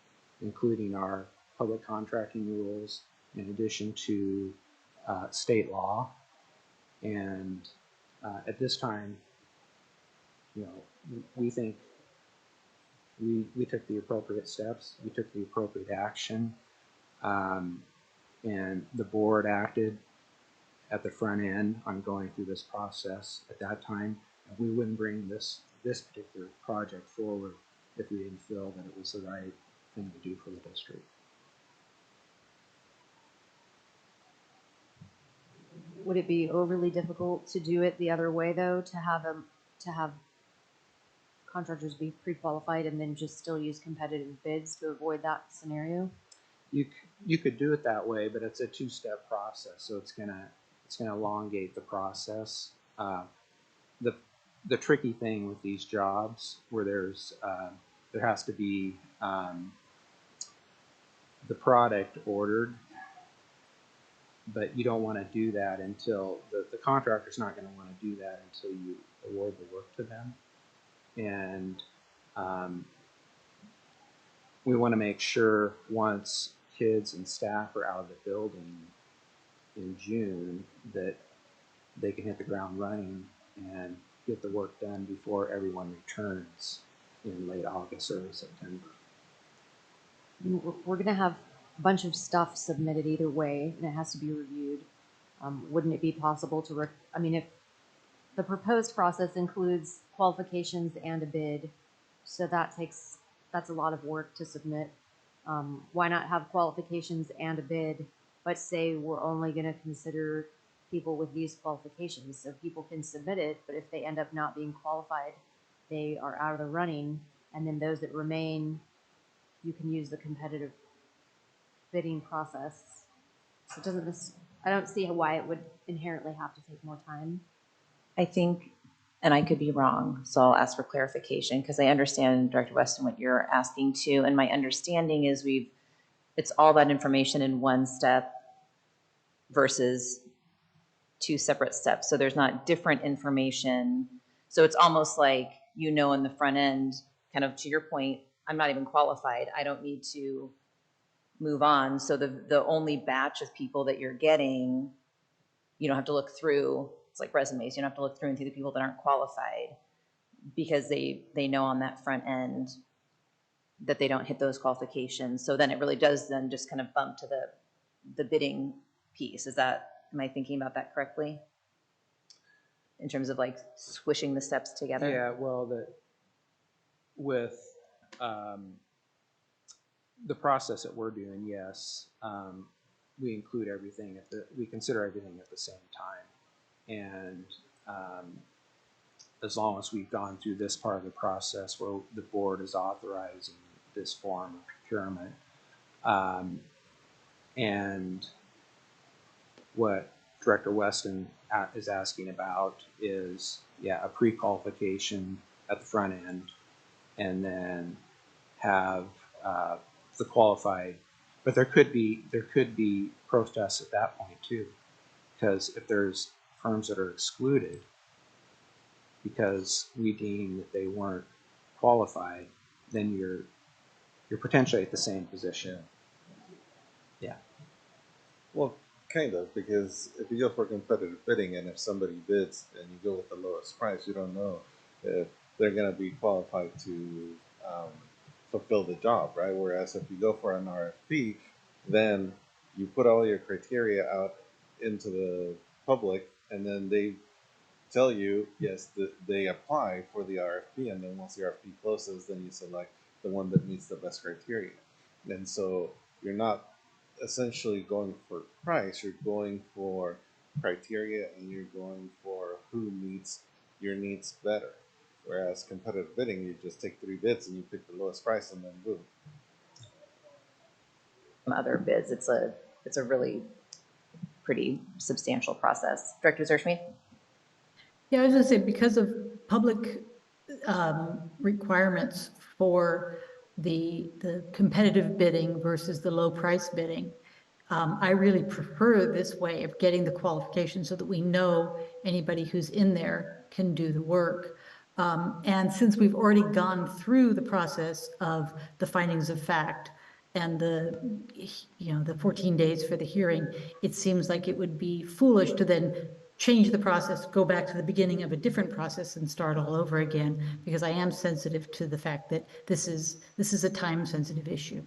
including our public contracting rules, in addition to state law. And at this time, you know, we think we took the appropriate steps, we took the appropriate action, and the board acted at the front end on going through this process at that time. And we wouldn't bring this particular project forward if we didn't feel that it was the right thing to do for the district. Would it be overly difficult to do it the other way, though, to have contractors be pre-qualified and then just still use competitive bids to avoid that scenario? You could do it that way, but it's a two-step process, so it's gonna elongate the process. The tricky thing with these jobs, where there has to be the product ordered, but you don't want to do that until the contractor's not going to want to do that until you award the work to them. And we want to make sure once kids and staff are out of the building in June that they can hit the ground running and get the work done before everyone returns in late August, early September. We're going to have a bunch of stuff submitted either way, and it has to be reviewed. Wouldn't it be possible to, I mean, if the proposed process includes qualifications and a bid, so that's a lot of work to submit. Why not have qualifications and a bid, but say we're only going to consider people with these qualifications, so people can submit it, but if they end up not being qualified, they are out of the running, and then those that remain, you can use the competitive bidding process. So it doesn't, I don't see why it would inherently have to take more time. I think, and I could be wrong, so I'll ask for clarification, because I understand, Director Weston, what you're asking too, and my understanding is it's all that information in one step versus two separate steps. So there's not different information. So it's almost like, you know, in the front end, kind of to your point, I'm not even qualified. I don't need to move on. So the only batch of people that you're getting, you don't have to look through. It's like resumes. You don't have to look through and see the people that aren't qualified, because they know on that front end that they don't hit those qualifications. So then it really does then just kind of bump to the bidding piece. Am I thinking about that correctly? In terms of like swishing the steps together? Yeah, well, with the process that we're doing, yes, we include everything we consider everything at the same time. And as long as we've gone through this part of the process where the board is authorizing this form of procurement, and what Director Weston is asking about is, yeah, a pre-qualification at the front end, and then have the qualified. But there could be protests at that point too, because if there's firms that are excluded because we deem that they weren't qualified, then you're potentially at the same position. Yeah. Well, kind of, because if you go for competitive bidding and if somebody bids and you go with the lowest price, you don't know if they're going to be qualified to fulfill the job, right? Whereas if you go for an RFP, then you put all your criteria out into the public, and then they tell you, yes, they apply for the RFP, and then once the RFP closes, then you select the one that meets the best criteria. And so you're not essentially going for price, you're going for criteria, and you're going for who meets your needs better. Whereas competitive bidding, you just take 3 bids and you pick the lowest price, and then boom. Other bids, it's a really pretty substantial process. Director Zerschmied? Yeah, I was going to say, because of public requirements for the competitive bidding versus the low price bidding, I really prefer this way of getting the qualifications so that we know anybody who's in there can do the work. And since we've already gone through the process of the findings of fact and the 14 days for the hearing, it seems like it would be foolish to then change the process, go back to the beginning of a different process and start all over again, because I am sensitive to the fact that this is a time sensitive issue.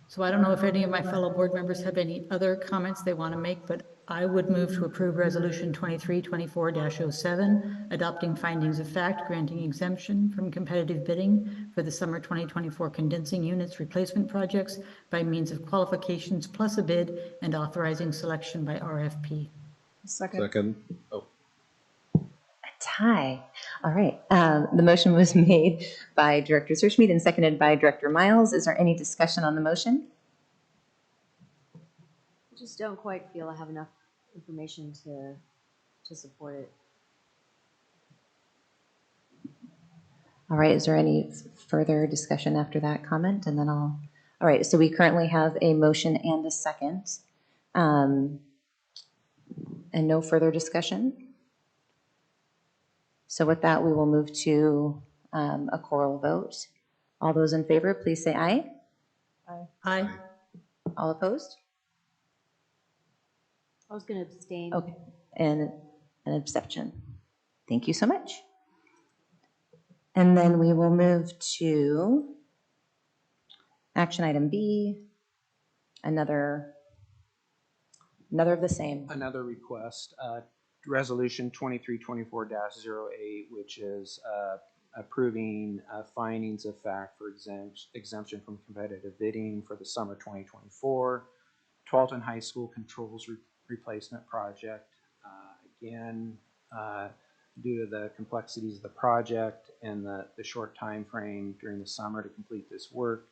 So I don't know if any of my fellow board members have any other comments they want to make, but I would move to approve Resolution 2324-07, adopting findings of fact, granting exemption from competitive bidding for the summer 2024 condensing units replacement projects by means of qualifications plus a bid, and authorizing selection by RFP. Second. Oh. A tie. All right. The motion was made by Director Zerschmied and seconded by Director Miles. Is there any discussion on the motion? I just don't quite feel I have enough information to support it. All right. Is there any further discussion after that comment? And then all right. So we currently have a motion and a second, and no further discussion. So with that, we will move to a choral vote. All those in favor, please say aye. Aye. Aye. All opposed? I was going to abstain. Okay, and an abstention. Thank you so much. And then we will move to action item B, another of the same. Another request, Resolution 2324-08, which is approving findings of fact for exemption from competitive bidding for the summer 2024 Tualatin High School controls replacement project. Again, due to the complexities of the project and the short time frame during the summer to complete this work,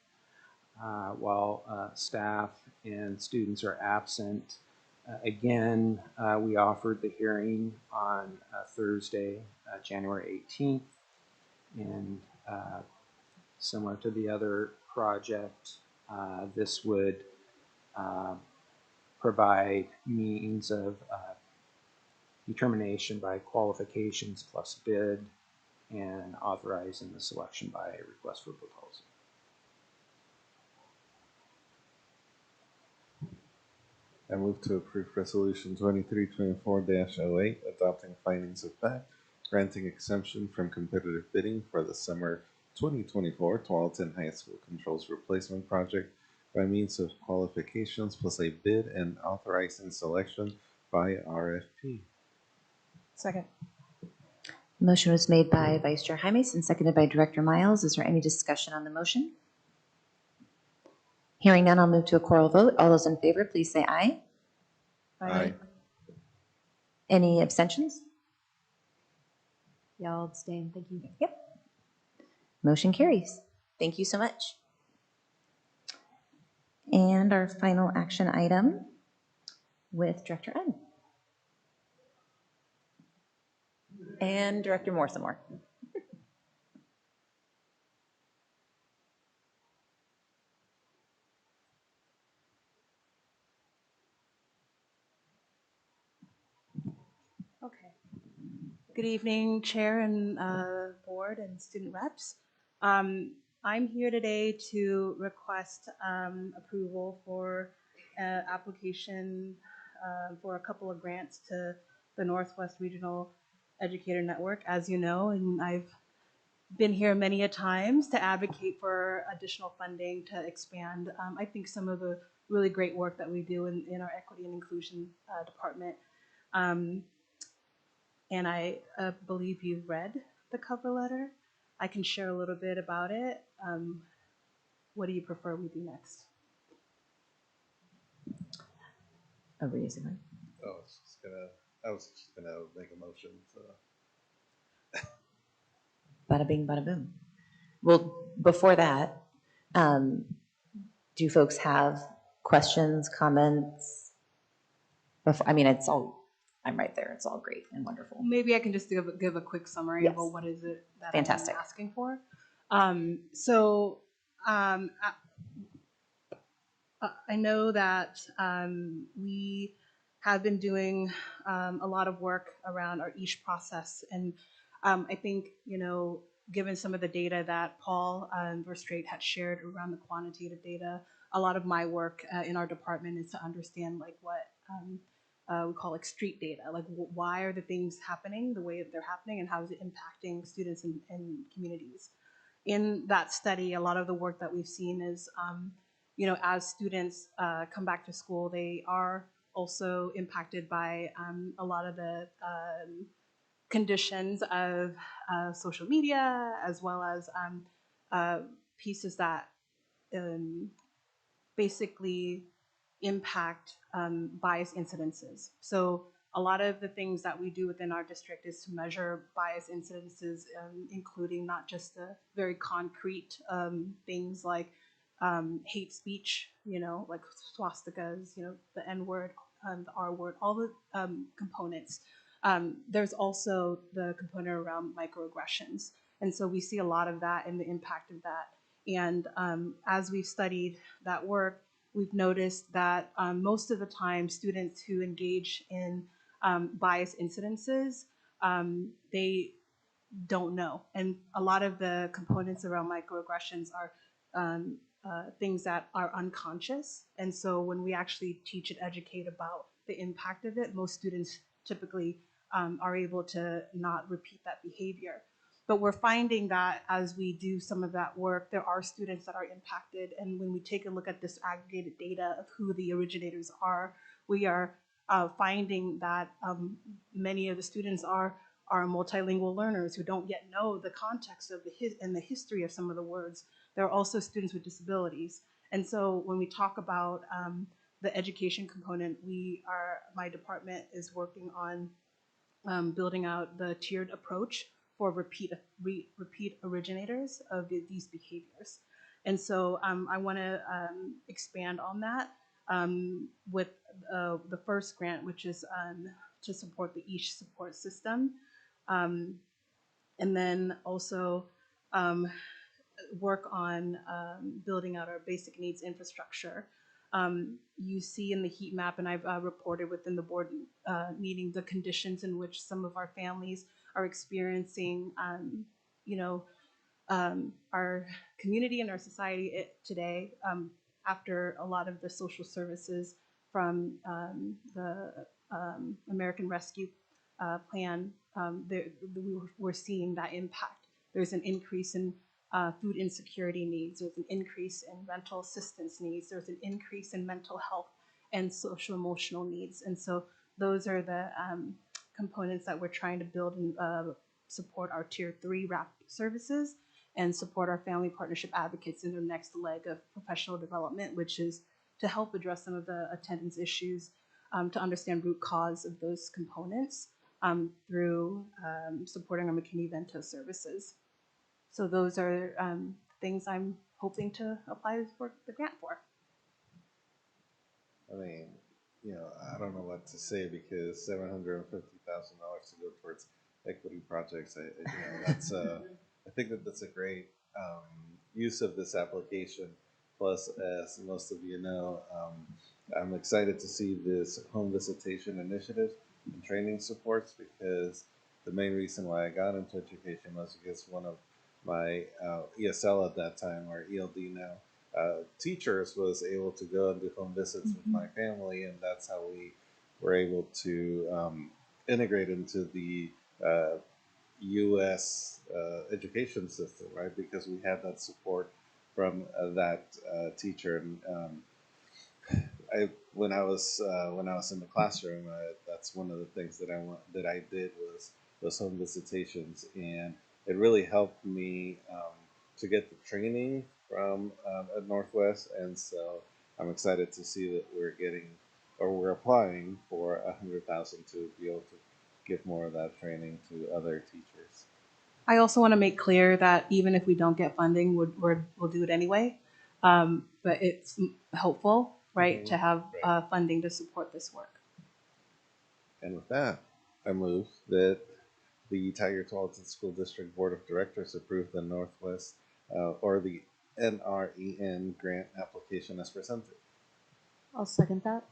while staff and students are absent, again, we offered the hearing on Thursday, January 18th, and similar to the other project, this would provide means of determination by qualifications plus bid, and authorizing the selection by request for proposal. I move to approve Resolution 2324-08, adopting findings of fact, granting exemption from competitive bidding for the summer 2024 Tualatin High School Controls Replacement Project by means of qualifications plus a bid, and authorizing selection by RFP. Second. Motion was made by Vice Chair Jaimes and seconded by Director Miles. Is there any discussion on the motion? Hearing none, I'll move to a choral vote. All those in favor, please say aye. Aye. Any abstentions? Yeah, I'll abstain. Thank you. Yep. Motion carries. Thank you so much. And our final action item with Director N. And Director Moore some more. Good evening, Chair and Board and student reps. I'm here today to request approval for application for a couple of grants to the Northwest Regional Educator Network, as you know, and I've been here many a times to advocate for additional funding to expand, I think, some of the really great work that we do in our equity and inclusion department. And I believe you've read the cover letter. I can share a little bit about it. What do you prefer we do next? Over to you, Simon. I was just gonna make a motion. So. Bada bing, bada boom. Well, before that, do folks have questions, comments? I mean, it's all, I'm right there. It's all great and wonderful. Maybe I can just give a quick summary of what is it that Fantastic. I'm asking for. I know that we have been doing a lot of work around our EASH process, and I think, you know, given some of the data that Paul Verstraete had shared around the quantitative data, a lot of my work in our department is to understand like what we call like street data, like why are the things happening the way that they're happening and how is it impacting students and communities. In that study, a lot of the work that we've seen is, you know, as students come back to school, they are also impacted by a lot of the conditions of social media, as well as pieces that basically impact bias incidences. So a lot of the things that we do within our district is to measure bias incidences, including not just the very concrete things like hate speech, you know, like swastikas, you know, the N word, the R word, all the components. There's also the component around microaggressions. And so we see a lot of that and the impact of that. And as we've studied that work, we've noticed that most of the time students who engage in bias incidences, they don't know. And a lot of the components around microaggressions are things that are unconscious. And so when we actually teach and educate about the impact of it, most students typically are able to not repeat that behavior. But we're finding that as we do some of that work, there are students that are impacted. And when we take a look at this aggregated data of who the originators are, we are finding that many of the students are multilingual learners who don't yet know the context of the history of some of the words. There are also students with disabilities. And so when we talk about the education component, my department is working on building out the tiered approach for repeat originators of these behaviors. And so I want to expand on that with the first grant, which is to support the EASH support system. And then also work on building out our basic needs infrastructure. You see in the heat map, and I've reported within the board meeting, the conditions in which some of our families are experiencing, you know, our community and our society today after a lot of the social services from the American Rescue Plan, we're seeing that impact. There's an increase in food insecurity needs, there's an increase in rental assistance needs, there's an increase in mental health and social emotional needs. And so those are the components that we're trying to build and support our Tier 3 RAP services and support our family partnership advocates in their next leg of professional development, which is to help address some of the attendance issues, to understand root cause of those components through supporting our McKinney-Vento services. So those are things I'm hoping to apply for the grant for. I mean, you know, I don't know what to say because $750,000 to go towards equity projects. You know, that's I think that's a great use of this application. Plus, as most of you know, I'm excited to see this home visitation initiative and training supports because the main reason why I got into education was because one of my ESL at that time, or ELD now, teachers was able to go and do home visits with my family, and that's how we were able to integrate into the U.S. Education system, right? Because we had that support from that teacher. And when I was in the classroom, that's one of the things that I did was home visitations, and it really helped me to get the training from at Northwest. And so I'm excited to see that we're applying for $100,000 to be able to give more of that training to other teachers. I also want to make clear that even if we don't get funding, we'll do it anyway. But it's helpful, right, to have funding to support this work. And with that, I move that the Tigard-Tualatin School District Board of Directors approve the Northwest or the NREN grant application as presented. I'll second that.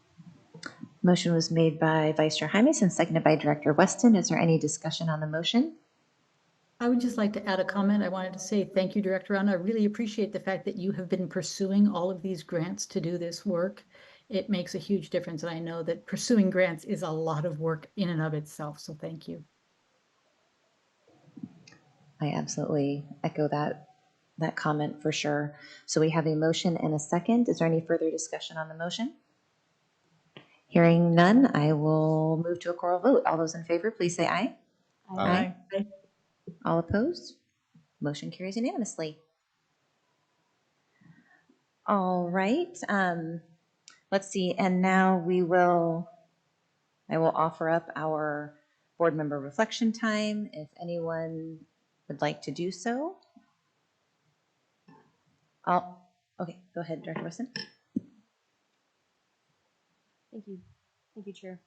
Motion was made by Vice Chair Jaimes and seconded by Director Weston. Is there any discussion on the motion? I would just like to add a comment. I wanted to say thank you, Director Anna. I really appreciate the fact that you have been pursuing all of these grants to do this work. It makes a huge difference, and I know that pursuing grants is a lot of work in and of itself, so thank you. I absolutely echo that comment for sure. So we have a motion and a second. Is there any further discussion on the motion? Hearing none, I will move to a choral vote. All those in favor, please say aye. Aye. Aye. All opposed? Motion carries unanimously. All right. Let's see. And now I will offer up our board member reflection time if anyone would like to do so. Okay, go ahead, Director Weston. Thank you. Thank you, Chair.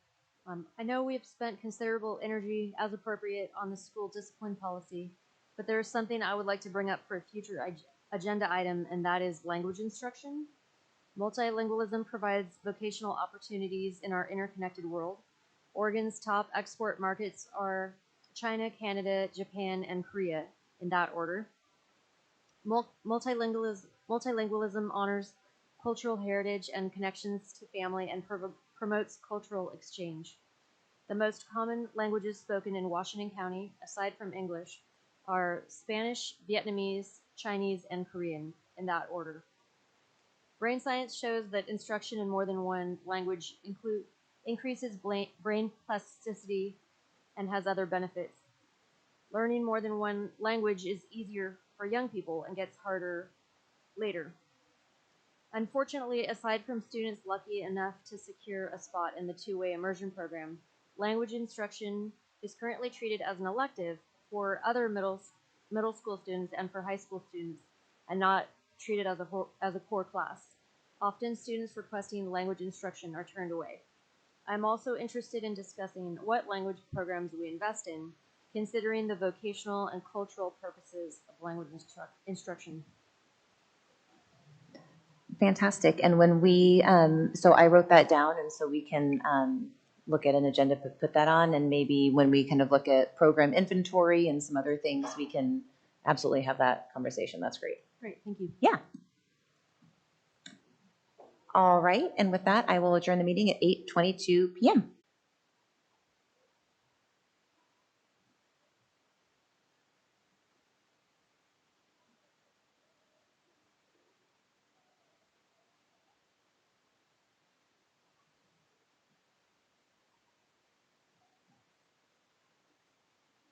I know we have spent considerable energy, as appropriate, on the school discipline policy, but there is something I would like to bring up for a future agenda item, and that is language instruction. Multilingualism provides vocational opportunities in our interconnected world. Oregon's top export markets are China, Canada, Japan, and Korea, in that order. Multilingualism honors cultural heritage and connections to family and promotes cultural exchange. The most common languages spoken in Washington County, aside from English, are Spanish, Vietnamese, Chinese, and Korean, in that order. Brain science shows that instruction in more than one language increases brain plasticity and has other benefits. Learning more than one language is easier for young people and gets harder later. Unfortunately, aside from students lucky enough to secure a spot in the two-way immersion program, language instruction is currently treated as an elective for other middle school students and for high school students, and not treated as a core class. Often, students requesting language instruction are turned away. I'm also interested in discussing what language programs we invest in, considering the vocational and cultural purposes of language instruction. Fantastic. And when we, so I wrote that down, and so we can look at an agenda, put that on, and maybe when we kind of look at program inventory and some other things, we can absolutely have that conversation. That's great. Great, thank you. Yeah. All right. And with that, I will adjourn the meeting at 8:22 p.m.